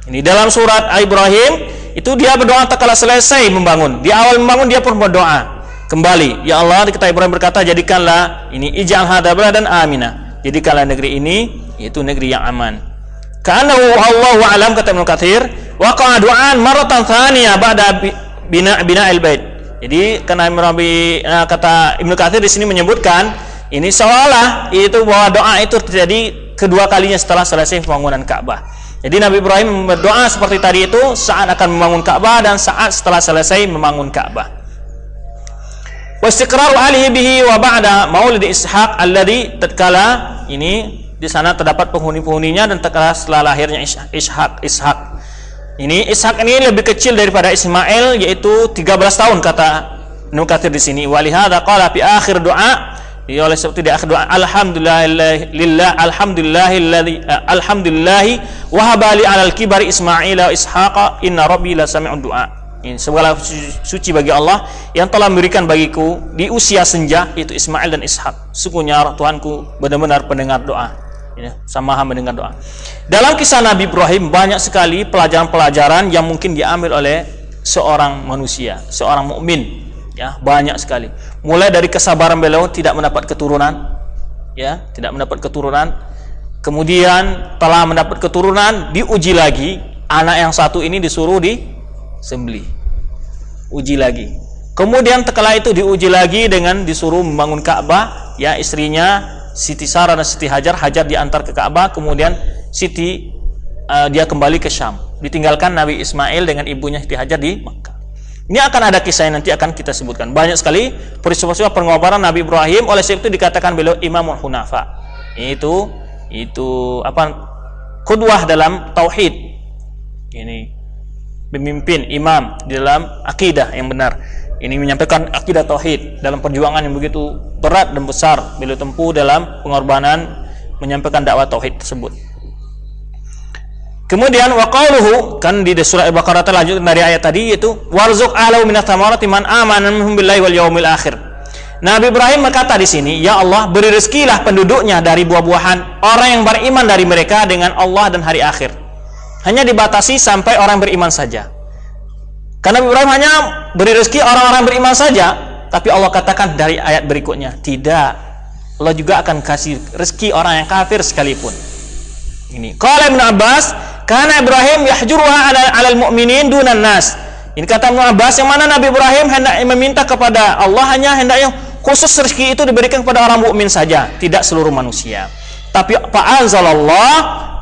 Ini dalam surat Ibrahim itu dia berdoa tatkala selesai membangun. Di awal membangun dia pun berdoa kembali, ya Allah, kita Ibrahim berkata, jadikanlah ini ij'al hadza baladan amina. Jadikanlah negeri ini yaitu negeri yang aman. Karena Allahu a'lam, kata Ibnu Katsir, waqa'a du'an maratan tsaniyah ba'da bina'il bait. Jadi karena kata Ibnu Katsir di sini menyebutkan ini seolah itu bahwa doa itu terjadi kedua kalinya setelah selesai pembangunan Ka'bah. Jadi Nabi Ibrahim berdoa seperti tadi itu saat akan membangun Ka'bah dan saat setelah selesai membangun Ka'bah. Wa istiqraru alihi bihi wa ba'da maulid Ishaq alladhi tatkala ini di sana terdapat penghuni-penghuninya dan tatkala setelah lahirnya Ishaq. Ini Ishaq ini lebih kecil daripada Ismail, yaitu 13 tahun kata Ibnu Katsir di sini. Wa lihadza qala fi akhir doa, oleh sebab itu di akhir doa, alhamdulillahi wahaba li 'alal kibari Ismail wa Ishaqa inna rabbi la sami'ud du'a. Ini segala suci bagi Allah yang telah memberikan bagiku di usia senja itu Ismail dan Ishak. Sungguhnya Tuhanku benar-benar pendengar doa. Ini sama mendengar doa. Dalam kisah Nabi Ibrahim banyak sekali pelajaran-pelajaran yang mungkin diambil oleh seorang manusia, seorang mukmin. Ya, banyak sekali. Mulai dari kesabaran beliau tidak mendapat keturunan, ya, tidak mendapat keturunan. Kemudian telah mendapat keturunan, diuji lagi. Anak yang satu ini disuruh disembelih. Uji lagi. Kemudian setelah itu diuji lagi dengan disuruh membangun Ka'bah, ya, istrinya Siti Sarah dan Siti Hajar diantar ke Ka'bah, kemudian Siti dia kembali ke Syam. Ditinggalkan Nabi Ismail dengan ibunya Siti Hajar di Makkah. Ini akan ada kisah yang nanti akan kita sebutkan. Banyak sekali peristiwa-peristiwa pengorbanan Nabi Ibrahim, oleh sebab itu dikatakan beliau Imamul Hunafa. Itu qudwah dalam tauhid. Ini pemimpin, imam di dalam akidah yang benar. Ini menyampaikan akidah tauhid dalam perjuangan yang begitu berat dan besar beliau tempuh dalam pengorbanan menyampaikan dakwah tauhid tersebut. Kemudian wa qauluhu, kan di surah Al-Baqarah terlanjut dari ayat tadi, yaitu warzuq ahlahu minats thamarati man amana minhum billahi wal yaumil akhir. Nabi Ibrahim berkata di sini, ya Allah, beri rezekilah penduduknya dari buah-buahan orang yang beriman dari mereka dengan Allah dan hari akhir. Hanya dibatasi sampai orang beriman saja. Karena Nabi Ibrahim hanya beri rezeki orang-orang beriman saja, tapi Allah katakan dari ayat berikutnya, tidak. Allah juga akan kasih rezeki orang yang kafir sekalipun. Ini. Qala Ibnu Abbas, karena Ibrahim yahjuruha 'alal mu'minin dunan nas. Ini kata Ibnu Abbas, yang mana Nabi Ibrahim hendak meminta kepada Allah hanya hendaknya khusus rezeki itu diberikan kepada orang mukmin saja, tidak seluruh manusia. Tapi fa'anzalallah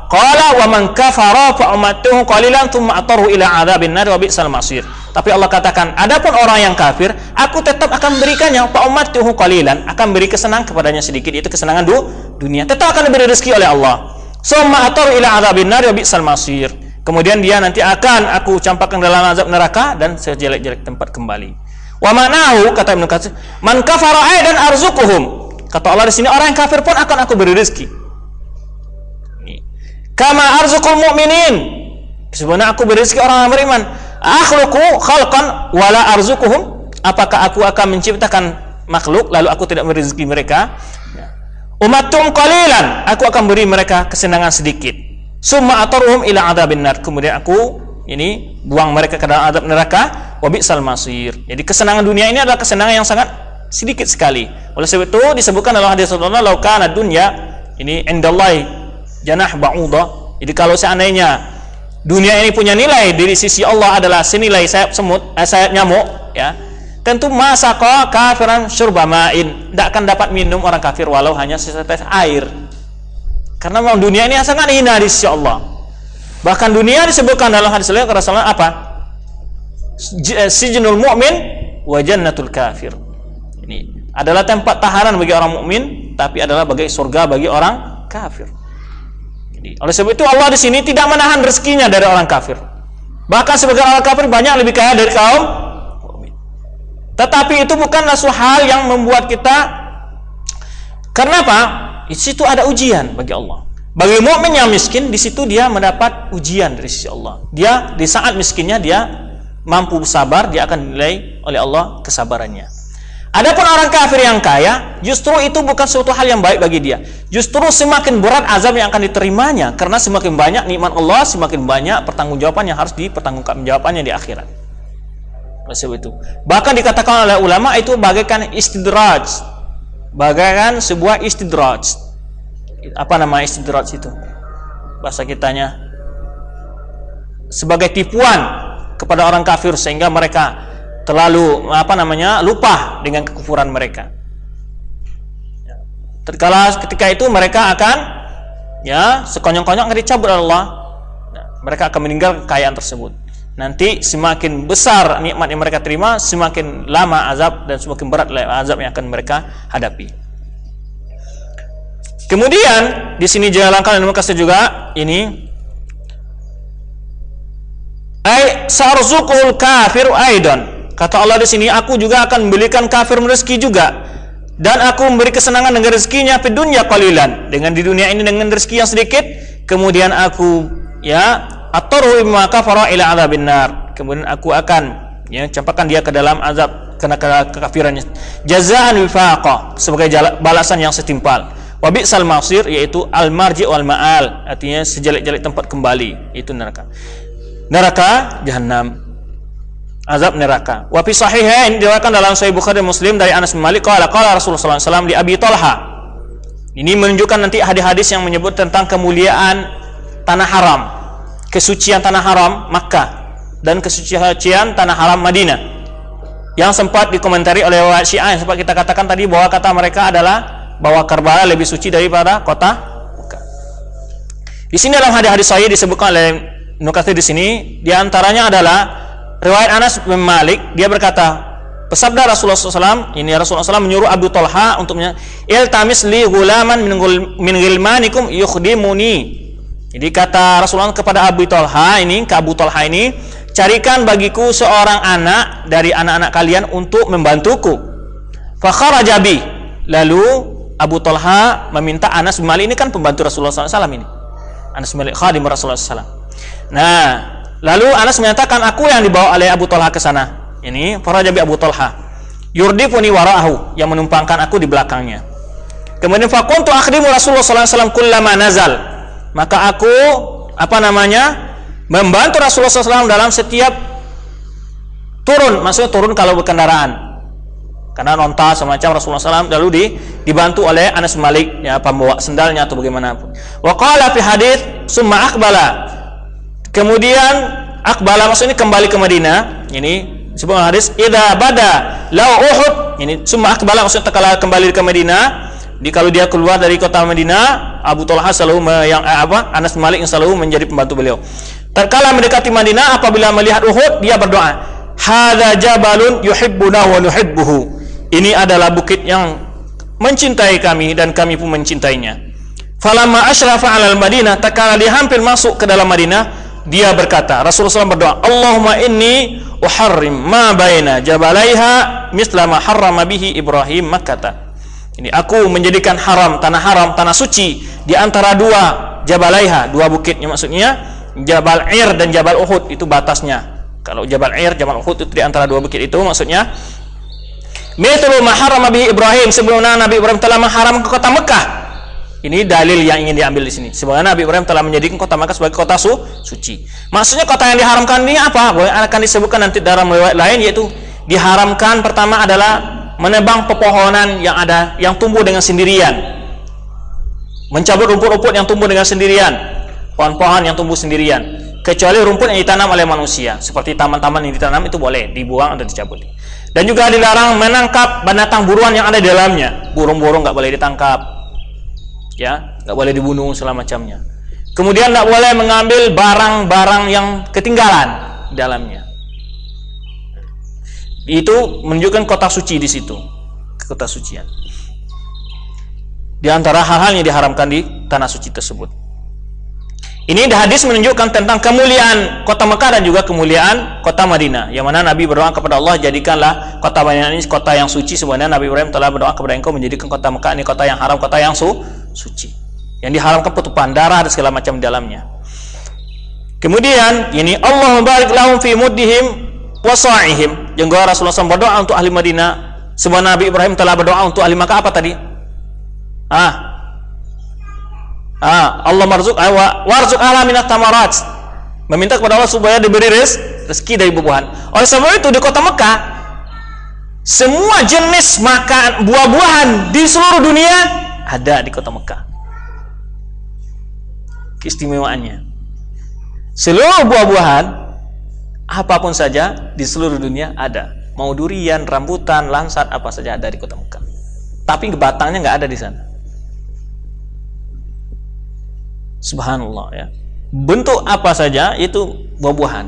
qala wa man kafara fa ummatuhu qalilan thumma atarhu ila adzabin nar wa bi'sal masir. Tapi Allah katakan, adapun orang yang kafir, aku tetap akan memberikannya fa ummatuhu qalilan, akan beri kesenangan kepadanya sedikit, itu kesenangan dunia. Tetap akan diberi rezeki oleh Allah. Summa atarhu ila adzabin nar wa bi'sal masir. Kemudian dia nanti akan aku campakkan dalam azab neraka dan sejelek-jelek tempat kembali. Wa ma'nahu, kata Ibnu Katsir, man kafara aidan arzuquhum. Kata Allah di sini, orang yang kafir pun akan aku beri rezeki. Kama arzuqul mu'minin. Sebenarnya aku beri rezeki orang yang beriman. Akhluqu khalqan wala arzuquhum apakah aku akan menciptakan makhluk lalu aku tidak memberi rezeki mereka? Umatum qalilan, aku akan beri mereka kesenangan sedikit. Summa ataruhum ila adzabin nar, kemudian aku ini buang mereka ke dalam azab neraka. Wa bi'sal masir. Jadi kesenangan dunia ini adalah kesenangan yang sangat sedikit sekali. Oleh sebab itu disebutkan dalam hadis Rasulullah, "Lau kana dunya ini indallahi janah ba'udah." Jadi kalau seandainya dunia ini punya nilai dari sisi Allah adalah senilai sayap semut, sayap nyamuk, ya, tentu masaqa kafiran syurbamain, tidak akan dapat minum orang kafir walau hanya setetes air. Karena memang dunia ini sangat hina di sisi Allah. Bahkan dunia disebutkan dalam hadis Rasulullah apa? Sijnul mu'min wa jannatul kafir. Ini adalah tempat tahanan bagi orang mukmin, tapi adalah bagai surga bagi orang kafir. Jadi, oleh sebab itu Allah di sini tidak menahan rezekinya dari orang kafir. Bahkan sebagian orang kafir banyak lebih kaya dari kaum mukmin. Tetapi itu bukanlah suatu hal yang membuat kita, karena apa? Di situ ada ujian bagi Allah. Bagi mukmin yang miskin, di situ dia mendapat ujian dari sisi Allah. Dia di saat miskinnya dia mampu sabar, dia akan dinilai oleh Allah kesabarannya. Adapun orang kafir yang kaya, justru itu bukan suatu hal yang baik bagi dia. Justru semakin berat azab yang akan diterimanya, karena semakin banyak nikmat Allah, semakin banyak pertanggungjawaban yang harus dipertanggungjawabkannya di akhirat. Sebab itu, bahkan dikatakan oleh ulama itu bagaikan istidraj, bagaikan sebuah istidraj. Apa nama istidraj itu? Bahasa kitanya sebagai tipuan kepada orang kafir sehingga mereka terlalu lupa dengan kekufuran mereka. Ketika itu mereka akan sekonyong-konyong akan dicabut oleh Allah. Mereka akan meninggal kekayaan tersebut. Nanti semakin besar nikmat yang mereka terima, semakin lama azab dan semakin berat azab yang akan mereka hadapi. Kemudian di sini jalankan dan kasih juga ini ai sarzuqul kafiru aidan. Kata Allah di sini, aku juga akan memberikan kafir rezeki juga, dan aku memberi kesenangan dengan rezekinya di dunia qalilan, dengan di dunia ini dengan rezeki yang sedikit, kemudian aku ataru bima kafara ila adzabin nar, kemudian aku akan campakkan dia ke dalam azab karena kekafirannya, jazaan wifaqa, sebagai balasan yang setimpal. Wa bi'sal masir, yaitu al marji wal ma'al, artinya sejelek-jelek tempat kembali, itu neraka jahanam, azab neraka. Wa fi sahihain, diriwayatkan dalam Sahih Bukhari dan Muslim dari Anas bin Malik qala Rasulullah sallallahu alaihi wasallam li Abi Talha. Ini menunjukkan nanti hadis-hadis yang menyebut tentang kemuliaan tanah haram, kesucian tanah haram Makkah dan kesucian tanah haram Madinah, yang sempat dikomentari oleh Syiah yang sempat kita katakan tadi bahwa kata mereka adalah bahwa Karbala lebih suci daripada kota Makkah. Di sini dalam hadis-hadis sahih disebutkan oleh Ibnu Katsir di sini, di antaranya adalah riwayat Anas bin Malik, dia berkata, pesabda Rasulullah SAW, ini Rasulullah SAW menyuruh Abu Talha untuk iltamis li ghulaman min ghilmanikum yukhdimuni. Jadi kata Rasulullah kepada Abu Talha ini, carikan bagiku seorang anak dari anak-anak kalian untuk membantuku. Fa kharaja bi, lalu Abu Talha meminta Anas bin Malik, ini kan pembantu Rasulullah SAW ini, Anas bin Malik khadim Rasulullah SAW. Nah, lalu Anas menyatakan, aku yang dibawa oleh Abu Talha ke sana. Ini farajabi Abu Talha yurdifuni wara'ahu, yang menumpangkan aku di belakangnya. Kemudian faquntu akhdimu Rasulullah sallallahu alaihi wasallam kullama nazal, maka aku membantu Rasulullah SAW dalam setiap turun, maksudnya turun kalau berkendaraan, karena nonta semacam Rasulullah SAW, lalu dibantu oleh Anas bin Malik, pembawa sendalnya atau bagaimanapun. Wa qala fi hadits summa aqbala, kemudian akbala maksudnya kembali ke Madinah. Ini sebuah hadis, idza bada lau Uhud, ini summa akbala maksudnya kala kembali ke Madinah. Kalau dia keluar dari kota Madinah, Abu Talha selalu Anas bin Malik yang selalu menjadi pembantu beliau. Tatkala mendekati Madinah, apabila melihat Uhud, dia berdoa, hadza jabalun yuhibbuna wa nuhibbuhu, ini adalah bukit yang mencintai kami dan kami pun mencintainya. Falamma asyrafa 'alal Madinah, tatkala dia hampir masuk ke dalam Madinah, dia berkata, Rasulullah SAW berdoa, Allahumma inni uharrim ma baina jabalaiha misla ma harrama bihi Ibrahim Makkah. Ini aku menjadikan haram, tanah suci di antara dua jabalaiha, dua bukitnya, maksudnya Jabal Ir dan Jabal Uhud, itu batasnya. Kalau Jabal Ir, Jabal Uhud itu di antara dua bukit itu, maksudnya Mithlu ma harrama bihi Ibrahim, sebelumnya Nabi Ibrahim telah mengharamkan kota Mekah. Ini dalil yang ingin diambil di sini. Sebenarnya Nabi Ibrahim telah menjadikan kota Mekah sebagai kota suci. Maksudnya kota yang diharamkan ini apa? Akan disebutkan nanti dalam riwayat lain, yaitu diharamkan pertama adalah menebang pepohonan yang tumbuh dengan sendirian, mencabut rumput-rumput yang tumbuh dengan sendirian, pohon-pohon yang tumbuh sendirian, kecuali rumput yang ditanam oleh manusia, seperti taman-taman yang ditanam itu boleh dibuang atau dicabut. Dan juga dilarang menangkap binatang buruan yang ada di dalamnya. Burung-burung nggak boleh ditangkap, ya, nggak boleh dibunuh segala macamnya. Kemudian nggak boleh mengambil barang-barang yang ketinggalan di dalamnya. Itu menunjukkan kota suci di situ, kota sucian. Di antara hal-hal yang diharamkan di tanah suci tersebut. Ini hadis menunjukkan tentang kemuliaan kota Mekah dan juga kemuliaan kota Madinah. Yang mana Nabi berdoa kepada Allah, jadikanlah kota Madinah ini kota yang suci. Sebenarnya Nabi Ibrahim telah berdoa kepada Engkau menjadikan kota Mekah ini kota yang haram, kota yang suci. Yang diharamkan petupan darah dan segala macam di dalamnya. Kemudian ini Allah membarik lahum fi muddihim wasa'ihim. Juga Rasulullah SAW berdoa untuk ahli Madinah. Sebenarnya Nabi Ibrahim telah berdoa untuk ahli Makkah apa tadi? Allah warzuk ala minat tamarat, meminta kepada Allah supaya diberi rezeki dari buah-buahan. Oleh sebab itu di kota Mekah semua jenis makan buah-buahan di seluruh dunia ada di kota Mekah. Keistimewaannya, seluruh buah-buahan apapun saja di seluruh dunia ada. Mau durian, rambutan, lansat, apa saja ada di kota Mekah. Tapi batangnya nggak ada di sana. Subhanallah, ya. Bentuk apa saja itu buah-buahan.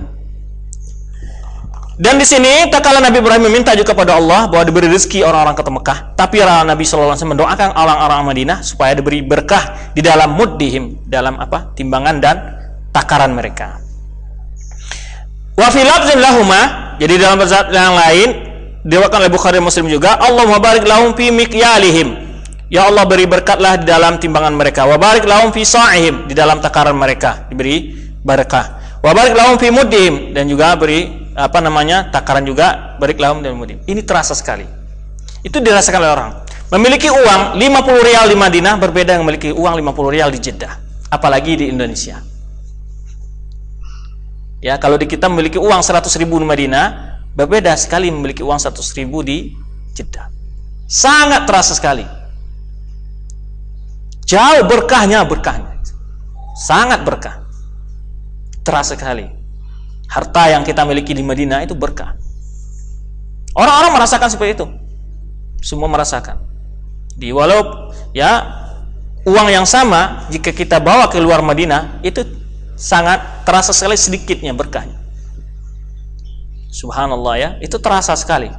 Dan di sini tak kala Nabi Ibrahim meminta juga kepada Allah bahwa diberi rezeki orang-orang kota Mekah, tapi Nabi SAW mendoakan orang-orang Madinah supaya diberi berkah di dalam muddihim, dalam apa? Timbangan dan takaran mereka. Wa fi lafzin lahuma, jadi dalam bahasa yang lain diriwayatkan oleh Bukhari Muslim juga, Allahumma barik lahum fi miqyalihim. Ya Allah, beri berkatlah di dalam timbangan mereka. Wa barik lahum fi sa'ihim, di dalam takaran mereka diberi berkah. Wa barik lahum fi muddihim, dan juga beri takaran juga, barik lahum dan muddihim. Ini terasa sekali. Itu dirasakan oleh orang. Memiliki uang 50 rial di Madinah berbeda dengan memiliki uang 50 rial di Jeddah, apalagi di Indonesia. Ya, kalau di kita memiliki uang 100 ribu di Madinah, berbeda sekali memiliki uang 100 ribu di Jeddah. Sangat terasa sekali. Jauh berkahnya, sangat berkah, terasa sekali. Harta yang kita miliki di Madinah itu berkah. Orang-orang merasakan seperti itu, semua merasakan. Walau ya uang yang sama jika kita bawa ke luar Madinah itu sangat terasa sekali sedikitnya berkahnya. Subhanallah, ya, itu terasa sekali.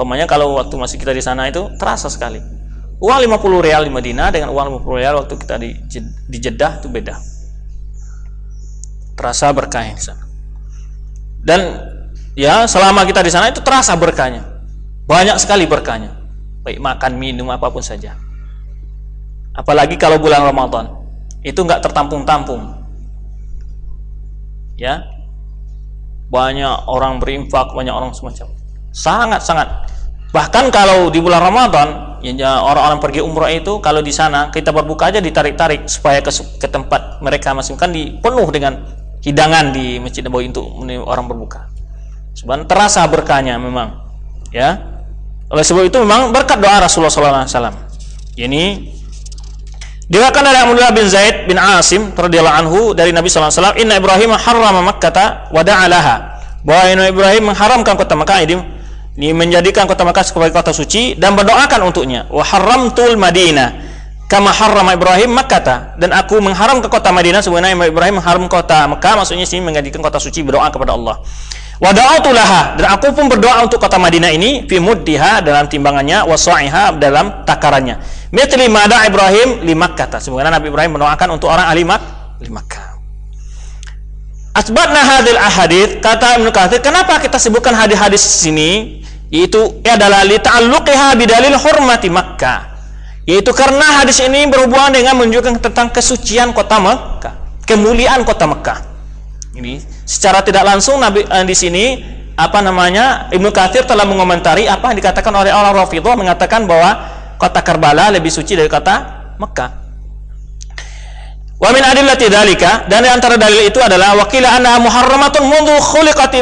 Pemanya kalau waktu masih kita di sana itu terasa sekali. Uang 50 rial di Madinah dengan uang 50 rial waktu kita di Jeddah itu beda. Terasa berkahnya di sana. Dan ya selama kita di sana itu terasa berkahnya. Banyak sekali berkahnya. Baik makan, minum, apapun saja. Apalagi kalau bulan Ramadan. Itu enggak tertampung-tampung. Ya. Banyak orang berinfak, banyak orang semacam. Sangat-sangat. Bahkan kalau di bulan Ramadan, ya, orang-orang pergi umrah itu kalau di sana kita berbuka aja ditarik-tarik supaya ke tempat mereka masing-masing, kan dipenuh dengan hidangan di Masjid Nabawi untuk orang berbuka. Sebenarnya terasa berkahnya memang, ya. Oleh sebab itu memang berkat doa Rasulullah SAW. Ini diriwayatkan dari Abdullah bin Zaid bin Asim radhiyallahu anhu dari Nabi SAW, Inna Ibrahim harrama Makkah wa da'alaha, bahwa Ibrahim mengharamkan kota Makkah ini menjadikan kota Makkah sebagai kota suci dan berdoakan untuknya. Wa haramtul Madinah kama harrama Ibrahim Makkah, dan aku mengharamkan kota Madinah sebenarnya Ibrahim mengharam kota Makkah, maksudnya sini menjadikan kota suci, berdoa kepada Allah. Wa da'autu laha, dan aku pun berdoa untuk kota Madinah ini fi muddiha, dalam timbangannya, wa sa'iha, dalam takarannya. Mithli ma da'a Ibrahim li Makkah, sebenarnya Nabi Ibrahim mendoakan untuk orang ahli Makkah. Asbatna hadil ahadits, kata Ibnu Katsir, kenapa kita sebutkan hadis-hadis sini? Yaitu adalah li ta'alluqiha bidalil hurmati Makkah. Yaitu karena hadis ini berhubungan dengan menunjukkan tentang kesucian kota Makkah, kemuliaan kota Makkah. Ini secara tidak langsung Nabi di sini Ibnu Katsir telah mengomentari apa yang dikatakan oleh orang Rafidhah, mengatakan bahwa kota Karbala lebih suci dari kota Mekah. Wa min adillati dzalika, dan di antara dalil itu adalah waqila anna muharramatun mundu khuliqat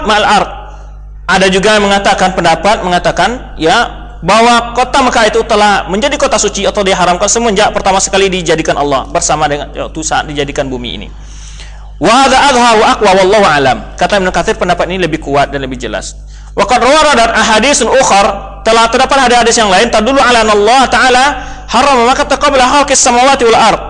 ma'al ard. Ada juga yang mengatakan ya bahwa kota Mekah itu telah menjadi kota suci atau diharamkan semenjak pertama sekali dijadikan Allah bersama dengan saat dijadikan bumi ini. Wa hadza adhharu aqwa wallahu alam. Kata Ibnu Katsir, pendapat ini lebih kuat dan lebih jelas. Wa qad waradat ahaditsun ukhar, telah terdapat hadis yang lain tadullu ala Allah taala haram Makkah qabla khalqis samawati wal ard.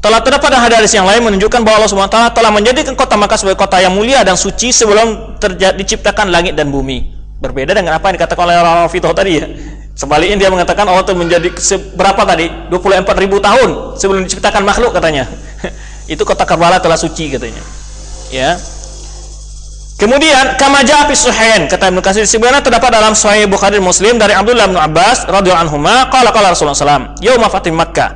Telah terdapat hadis yang lain menunjukkan bahwa Allah Subhanahu wa taala telah menjadikan kota Makkah sebagai kota yang mulia dan suci sebelum diciptakan langit dan bumi. Berbeda dengan apa yang dikatakan oleh orang Rafidhah tadi ya. Sebaliknya dia mengatakan Allah itu menjadi berapa tadi? 24.000 tahun sebelum diciptakan makhluk katanya. Itu kota Karbala telah suci katanya. Ya. Kemudian kama jaa fi sahihain, kata Ibnu Katsir, sebenarnya terdapat dalam Sahih Bukhari Muslim dari Abdullah bin Abbas radhiyallahu anhuma qala Rasulullah sallallahu alaihi wasallam yauma fathi Makkah.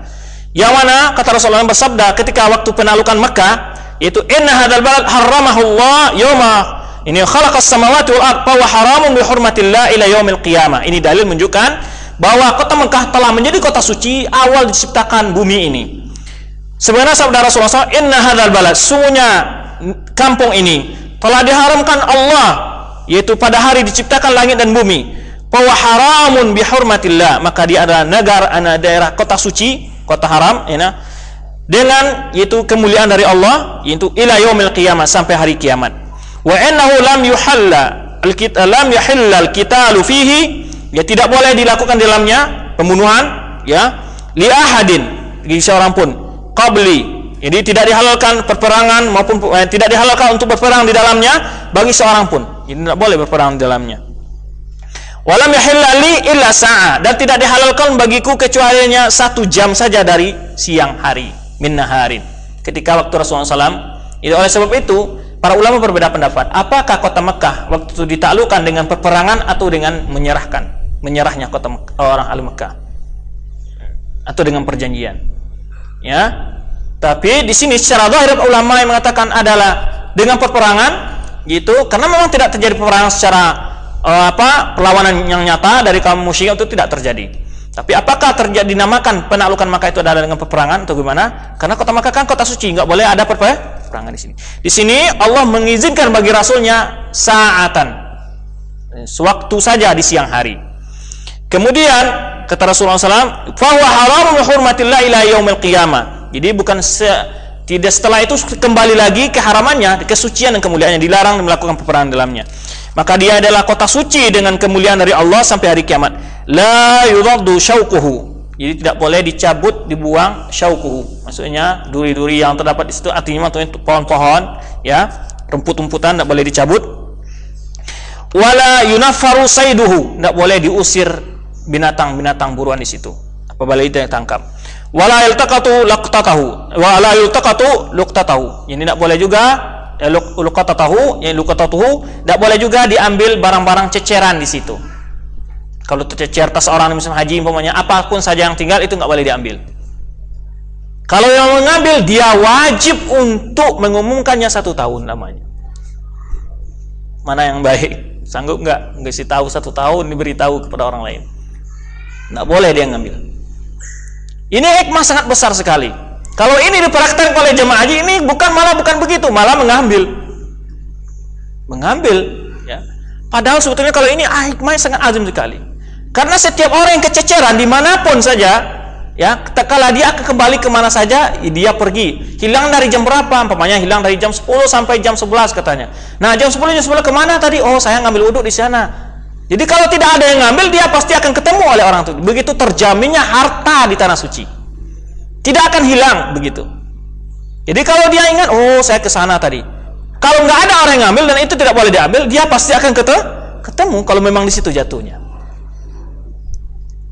Yang mana kata Rasulullah bersabda ketika waktu penaklukan Makkah, yaitu inna hadzal balad harramahu Allah yauma ini khalaqas samawati wal ard fa huwa haramun bi hurmatillah ila yaumil qiyamah. Ini dalil menunjukkan bahwa kota Mekah telah menjadi kota suci awal diciptakan bumi ini. Sebenarnya sabda Rasulullah SAW, inna hadzal balad, sungguhnya kampung ini telah diharamkan Allah, yaitu pada hari diciptakan langit dan bumi. Fa huwa haramun bi hurmatillah, maka dia adalah daerah kota suci, kota haram, ya, dengan yaitu kemuliaan dari Allah, yaitu ila yaumil qiyamah, sampai hari kiamat. Wa innahu lam yahilla al-qitalu fihi, ya tidak boleh dilakukan di dalamnya pembunuhan, ya, li ahadin, bagi seorang pun, qabli, jadi tidak dihalalkan perperangan maupun tidak dihalalkan untuk berperang di dalamnya bagi seorang pun, jadi tidak boleh berperang di dalamnya. Walam yahilla li illa sa'a, dan tidak dihalalkan bagiku kecuali hanya 1 jam saja dari siang hari, min naharin, ketika waktu Rasulullah SAW. Oleh sebab itu para ulama berbeda pendapat, apakah kota Mekah waktu itu ditaklukkan dengan peperangan atau dengan menyerahnya kota orang ahli Mekah, atau dengan perjanjian, ya. Tapi di sini secara zahir ulama yang mengatakan adalah dengan peperangan, gitu, karena memang tidak terjadi peperangan secara perlawanan yang nyata dari kaum musyrik, itu tidak terjadi. Tapi apakah dinamakan penaklukan Makkah itu adalah dengan peperangan atau gimana? Karena kota Makkah kan kota suci, nggak boleh ada peperangan di sini. Di sini Allah mengizinkan bagi Rasulnya sa'atan, sewaktu saja di siang hari. Kemudian kata Rasulullah SAW, fa huwa haramun bi hurmatillah ila yaumil qiyamah. Jadi bukan tidak setelah itu kembali lagi keharamannya, kesucian dan kemuliaannya, dilarang melakukan peperangan dalamnya. Maka dia adalah kota suci dengan kemuliaan dari Allah sampai hari kiamat. La yuraddu syauquhu. Jadi tidak boleh dicabut, dibuang syauquhu. Maksudnya duri-duri yang terdapat di situ, artinya pohon-pohon, ya, rumput-rumputan tidak boleh dicabut. Wala yunaffaru sayduhu, tidak boleh diusir binatang-binatang buruan di situ apabila itu ditangkap. Wala yultaqatu laqtatahu, wala yultaqatu luqtatahu. Ini tidak boleh juga luqtatahu, yang luqtatahu tidak boleh juga diambil barang-barang ceceran di situ. Kalau tercecer tas orang musim haji umpamanya, apapun saja yang tinggal itu nggak boleh diambil. Kalau yang mengambil, dia wajib untuk mengumumkannya 1 tahun namanya. Mana yang baik? Sanggup nggak ngasih tahu 1 tahun diberitahu kepada orang lain? Nggak boleh dia ngambil. Ini hikmah sangat besar sekali. Kalau ini dipraktikkan oleh jemaah haji, ini bukan begitu, malah mengambil, ya. Padahal sebetulnya kalau ini hikmahnya sangat azim sekali. Karena setiap orang yang kececeran dimanapun saja, ya, kala dia akan kembali kemana saja dia pergi. Hilang dari jam berapa? Umpamanya hilang dari jam 10 sampai jam 11 katanya. Nah, jam 10 kemana tadi? Oh, saya ngambil wudhu di sana. Jadi kalau tidak ada yang ngambil, dia pasti akan ketemu oleh orang itu. Begitu terjaminnya harta di tanah suci, tidak akan hilang begitu. Jadi kalau dia ingat, oh saya ke sana tadi. Kalau nggak ada orang yang ngambil dan itu tidak boleh diambil, dia pasti akan ketemu kalau memang di situ jatuhnya.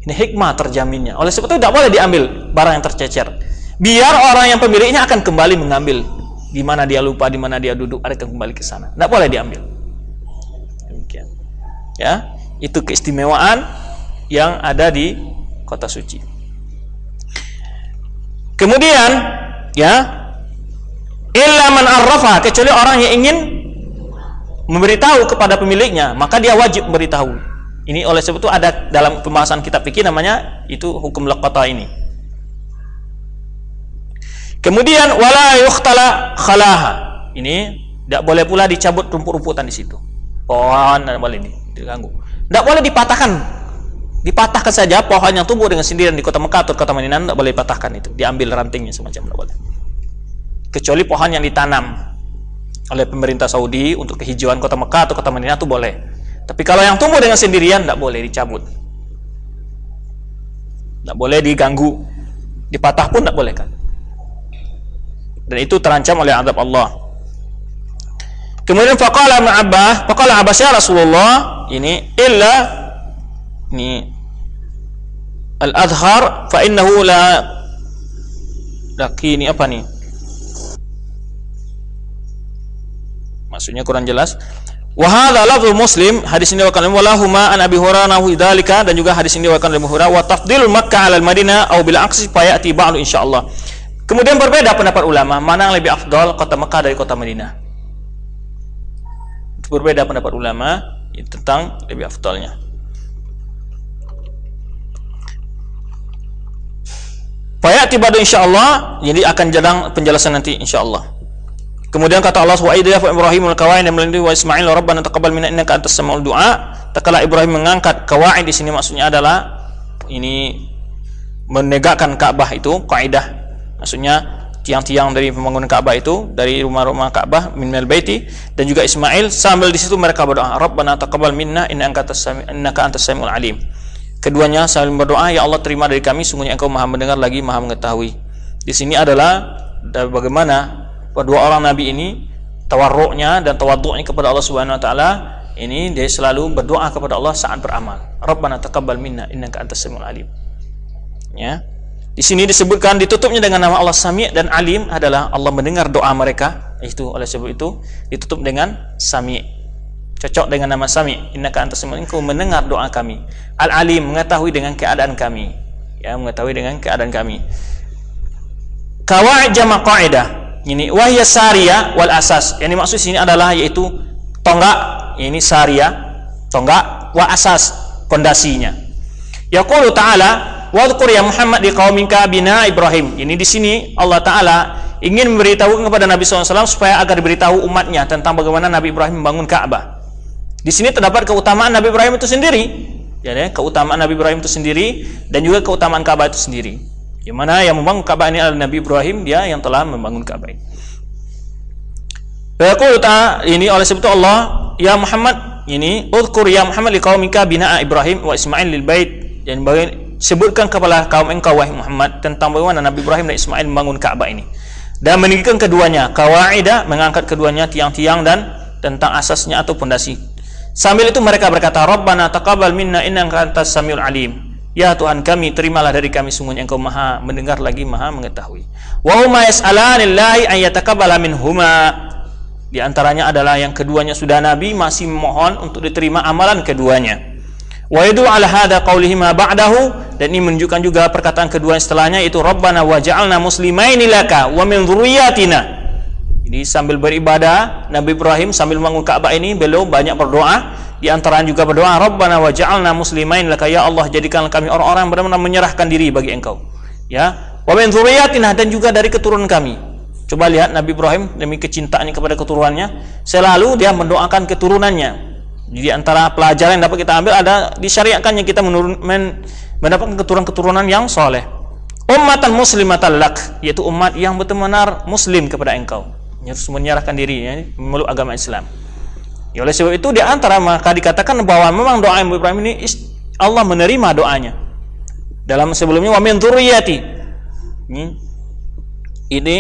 Ini hikmah terjaminnya. Oleh sebab itu tidak boleh diambil barang yang tercecer. Biar orang yang pemiliknya akan kembali mengambil. Di mana dia lupa, di mana dia duduk, ada yang kembali ke sana. Tidak boleh diambil. Demikian. Ya, itu keistimewaan yang ada di kota suci. Kemudian, ya, illa man arrafa, kecuali orang yang ingin memberitahu kepada pemiliknya, maka dia wajib memberitahu. Ini oleh sebab itu ada dalam pembahasan kitab fikih namanya itu hukum laqata ini. Kemudian wala yukhtala khalaha. Ini tidak boleh pula dicabut rumput-rumputan di situ. Pohon tidak boleh diganggu. Tidak boleh dipatahkan. Dipatahkan saja pohon yang tumbuh dengan sendirian di kota Mekah atau kota Madinah tidak boleh dipatahkan itu. Diambil rantingnya semacam tidak boleh. Kecuali pohon yang ditanam oleh pemerintah Saudi untuk kehijauan kota Mekah atau kota Madinah itu boleh. Tapi kalau yang tumbuh dengan sendirian tidak boleh dicabut. Tidak boleh diganggu. Dipatah pun tidak boleh kan. Dan itu terancam oleh azab Allah. Kemudian faqala Abbas ya Rasulullah, ini illa ini al-adhar fa innahu la laki ini apa nih? Maksudnya kurang jelas. Wa hadza lafzu Muslim, hadis ini diriwayatkan walahuma an Abi Hurairah dzalika, dan juga hadis ini diriwayatkan oleh Abu Hurairah wa tafdilul Makkah 'ala al-Madinah au bil aqsi fa ya'ti ba'du insyaallah. Kemudian berbeda pendapat ulama, mana yang lebih afdal, kota Mekah dari kota Madinah. Berbeda pendapat ulama tentang lebih afdalnya. Fayati ba'du insyaallah, jadi akan jadang penjelasan nanti insyaallah. Kemudian kata Allah Subhanahu wa Ibrahimul qawaid dan melindungi wa Ismail rabbana taqabbal minna innaka antas samiul du'a. Tatkala Ibrahim mengangkat qawaid di sini maksudnya adalah ini menegakkan Ka'bah itu kaidah. Maksudnya tiang-tiang dari pembangunan Ka'bah itu dari rumah-rumah Ka'bah minal baiti, dan juga Ismail sambil di situ mereka berdoa Rabbana taqabbal minna innaka antas samiul alim. Keduanya saling berdoa, ya Allah terima dari kami, sungguhnya Engkau Maha mendengar lagi Maha mengetahui. Di sini adalah bagaimana kedua orang nabi ini tawarruknya dan tawaddu'nya kepada Allah Subhanahu wa taala. Ini dia selalu berdoa kepada Allah saat beramal. Rabbana taqabbal minna innaka antas samiul alim. Ya. Di sini disebutkan ditutupnya dengan nama Allah Sami' dan Alim adalah Allah mendengar doa mereka. Itu oleh sebab itu ditutup dengan Sami'. Cocok dengan nama Sami'. Innaka antas sami'ul alim, Engkau mendengar doa kami. Al-Alim, mengetahui dengan keadaan kami. Ya, mengetahui dengan keadaan kami. Qawaid jama' qaidah. Ini wahya sariyah wal asas. Yang dimaksud sini adalah yaitu tonggak, ini sariyah, tonggak, wa asas, pondasinya. Yaqulu ta'ala wadhkur ya Muhammad di qaumika bina Ibrahim. Ini di sini Allah Ta'ala ingin memberitahu kepada Nabi SAW supaya agar diberitahu umatnya tentang bagaimana Nabi Ibrahim membangun Ka'bah. Di sini terdapat keutamaan Nabi Ibrahim itu sendiri. Jadi keutamaan Nabi Ibrahim itu sendiri dan juga keutamaan Ka'bah itu sendiri. Yang mana yang membangun Ka'bah ini adalah Nabi Ibrahim, dia yang telah membangun Ka'bah ini. Ini oleh sebab itu Allah ya Muhammad ini udhkur ya Muhammad li qaumika bina Ibrahim wa Ismail lil bait. Dan sebutkan kepada kaum engkau wahai Muhammad tentang bagaimana Nabi Ibrahim dan Ismail membangun Ka'bah ini, dan meninggikan keduanya qawaidah, mengangkat keduanya tiang-tiang dan tentang asasnya atau pondasi. Sambil itu mereka berkata Rabbana taqabbal minna innaka antas samiul alim. Ya Tuhan kami, terimalah dari kami, sungguhnya Engkau Maha mendengar lagi Maha mengetahui. Wa huma yas'alanillahi an yataqabbala minhuma. Di antaranya adalah yang keduanya sudah Nabi masih memohon untuk diterima amalan keduanya. Wa yadu ala hadza qaulihima ba'dahu, dan ini menunjukkan juga perkataan kedua setelahnya, itu Rabbana waj'alna muslimaini laka wa min dzurriyyatina. Jadi sambil beribadah Nabi Ibrahim sambil membangun Ka'bah ini beliau banyak berdoa. Di antaranya juga berdoa Rabbana waj'alna muslimaini laka, ya Allah jadikanlah kami orang-orang yang benar-benar menyerahkan diri bagi Engkau. Ya, wa min dzurriyyatina, dan juga dari keturunan kami. Coba lihat Nabi Ibrahim demi kecintaannya kepada keturunannya, selalu dia mendoakan keturunannya. Jadi antara pelajaran yang dapat kita ambil ada disyariatkannya kita mendapatkan keturunan-keturunan yang soleh. Ummatan muslimatan lak, yaitu umat yang benar-benar muslim kepada Engkau, menyerahkan diri ya, memeluk agama Islam. Ya, oleh sebab itu di antara maka dikatakan bahwa memang doa Nabi Ibrahim ini Allah menerima doanya. Dalam sebelumnya wa min dzurriyyati. Ini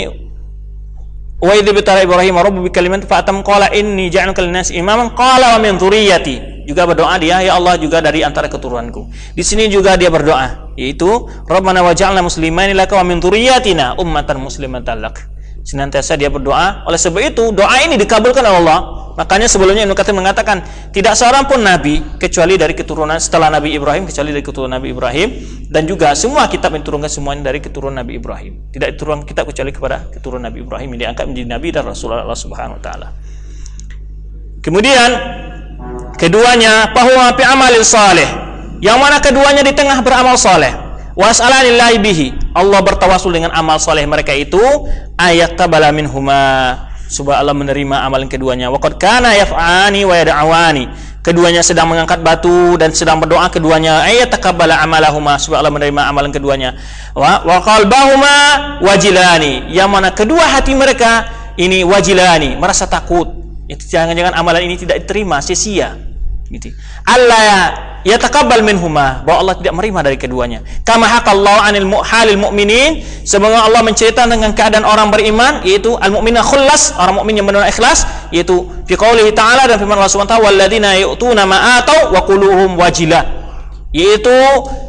wa idh bitara Ibrahim rabbuka bikalimatin fa atam qala inni ja'aluka lin-nasi imaman qala wa min dzurriyyati. Juga berdoa dia, ya Allah juga dari antara keturunanku. Di sini juga dia berdoa, yaitu Rabbana waj'alna muslimaini laka wa min dzurriyyatina ummatan muslimatan lak. Senantiasa dia berdoa. Oleh sebab itu doa ini dikabulkan oleh Allah. Makanya sebelumnya Ibnu Katsir mengatakan tidak seorang pun nabi kecuali dari keturunan setelah Nabi Ibrahim, kecuali dari keturunan Nabi Ibrahim, dan juga semua kitab yang diturunkan semuanya dari keturunan Nabi Ibrahim. Tidak diturunkan kitab kecuali kepada keturunan Nabi Ibrahim yang diangkat menjadi nabi dan rasul Allah Subhanahu wa taala. Kemudian keduanya fahuwa fi amalil salih, yang mana keduanya di tengah beramal saleh. Was'alanillahi bihi, Allah bertawasul dengan amal saleh mereka itu, ayat tabala minhuma, supaya Allah menerima amalan keduanya. Wa qad kana yaf'ani wa yad'awani, keduanya sedang mengangkat batu dan sedang berdoa keduanya, ayat taqabbala amalahuma, supaya Allah menerima amalan keduanya. Wa qalbahuma wajilani, yang mana kedua hati mereka ini wajilani, merasa takut. Itu jangan-jangan amalan ini tidak diterima, sia-sia. Gitu. Allah ya taqabbal minhuma, bahwa Allah tidak menerima dari keduanya. Kama haqallahu anil halil mu'minin, semoga Allah menceritakan dengan keadaan orang beriman, yaitu al-mu'minuna khullas, orang mukmin yang benar ikhlas, yaitu fi qoulihi ta'ala, dan firman Allah Subhanahu wa ta'ala, walladzina yu'tuna ma atau wa quluhum wajilah, yaitu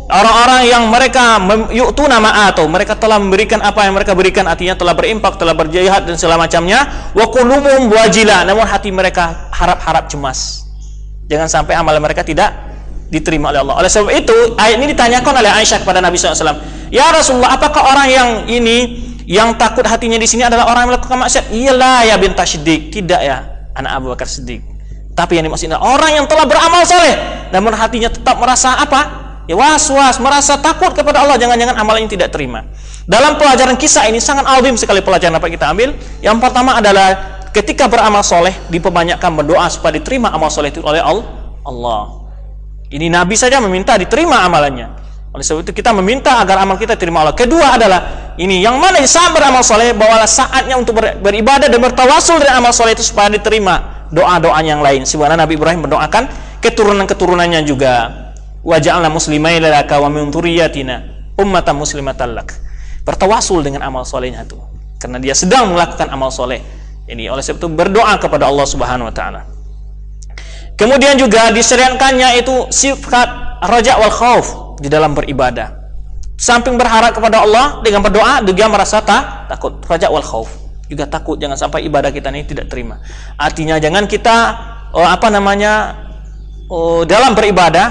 orang-orang yang mereka yu'tuna ma atau, mereka telah memberikan apa yang mereka berikan, artinya telah berimpak, telah berjihad dan segala macamnya, wa quluhum wajilah, namun hati mereka harap-harap cemas. Jangan sampai amalan mereka tidak diterima oleh Allah. Oleh sebab itu, ayat ini ditanyakan oleh Aisyah kepada Nabi SAW. Ya Rasulullah, apakah orang yang ini, yang takut hatinya di sini adalah orang yang melakukan maksiat? Iyalah ya bintas Siddiq. Tidak ya, anak Abu Bakar Siddiq. Tapi yang dimaksudnya orang yang telah beramal soleh, namun hatinya tetap merasa apa? Ya was-was, merasa takut kepada Allah. Jangan-jangan amalan ini tidak terima. Dalam pelajaran kisah ini sangat azim sekali pelajaran apa kita ambil. Yang pertama adalah ketika beramal soleh, diperbanyakkan berdoa supaya diterima amal soleh itu oleh Allah. Ini Nabi saja meminta diterima amalannya. Oleh sebab itu kita meminta agar amal kita diterima Allah. Kedua adalah ini, yang mana saat beramal soleh, bawalah saatnya untuk beribadah dan bertawasul dari amal soleh itu supaya diterima doa-doa yang lain. Sebagaimana Nabi Ibrahim mendoakan keturunan-keturunannya juga. Wa ja'alna muslimaina laka wa min dzurriyyatina ummatan muslimatan lak. Bertawasul dengan amal solehnya itu, karena dia sedang melakukan amal soleh. Ini oleh sebab itu berdoa kepada Allah Subhanahu wa taala. Kemudian juga disyariatkannya itu sifat raja wal khauf di dalam beribadah. Samping berharap kepada Allah dengan berdoa, juga merasa takut. Raja wal khauf, juga takut jangan sampai ibadah kita ini tidak terima. Artinya jangan kita dalam beribadah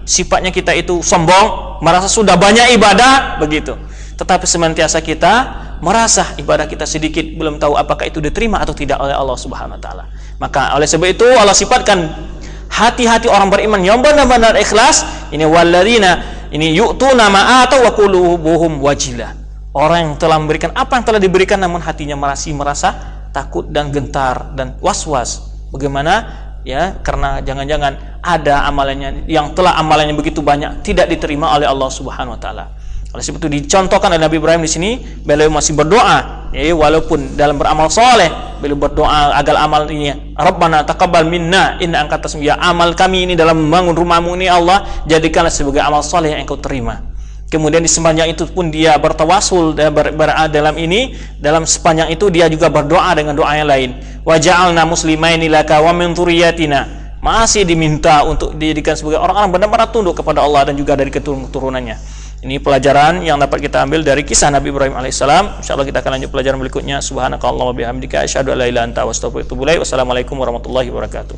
sifatnya kita itu sombong, merasa sudah banyak ibadah begitu. Tetapi senantiasa kita merasa ibadah kita sedikit, belum tahu apakah itu diterima atau tidak oleh Allah Subhanahu wa taala. Maka oleh sebab itu Allah sifatkan hati-hati orang beriman yang benar-benar ikhlas, ini walladzina ini yu'tuna ma atau wa qulubuhum wajilah. Orang yang telah memberikan apa yang telah diberikan, namun hatinya masih merasa takut dan gentar dan was-was. Bagaimana? Ya, karena jangan-jangan ada amalannya yang telah amalannya begitu banyak tidak diterima oleh Allah Subhanahu wa taala. Oleh sebab itu dicontohkan oleh Nabi Ibrahim di sini, beliau masih berdoa, ya, walaupun dalam beramal soleh, beliau berdoa agar amal ini, Rabbana taqabbal minna inna anta as-sami'ul, amal kami ini dalam membangun rumahmu ini Allah, jadikanlah sebagai amal soleh yang engkau terima. Kemudian di sepanjang itu pun dia bertawasul dan dalam sepanjang itu dia juga berdoa dengan doa yang lain. Wa ja'alna muslimaini laka wa min dzurriyyatina, masih diminta untuk dijadikan sebagai orang-orang benar-benar tunduk kepada Allah dan juga dari keturunannya. Ini pelajaran yang dapat kita ambil dari kisah Nabi Ibrahim alaihissalam. Insyaallah kita akan lanjut pelajaran berikutnya. Subhanakallahumma wa bihamdika asyhadu an la ilaha illa anta astaghfiruka wa atubu ilaik. Wassalamualaikum warahmatullahi wabarakatuh.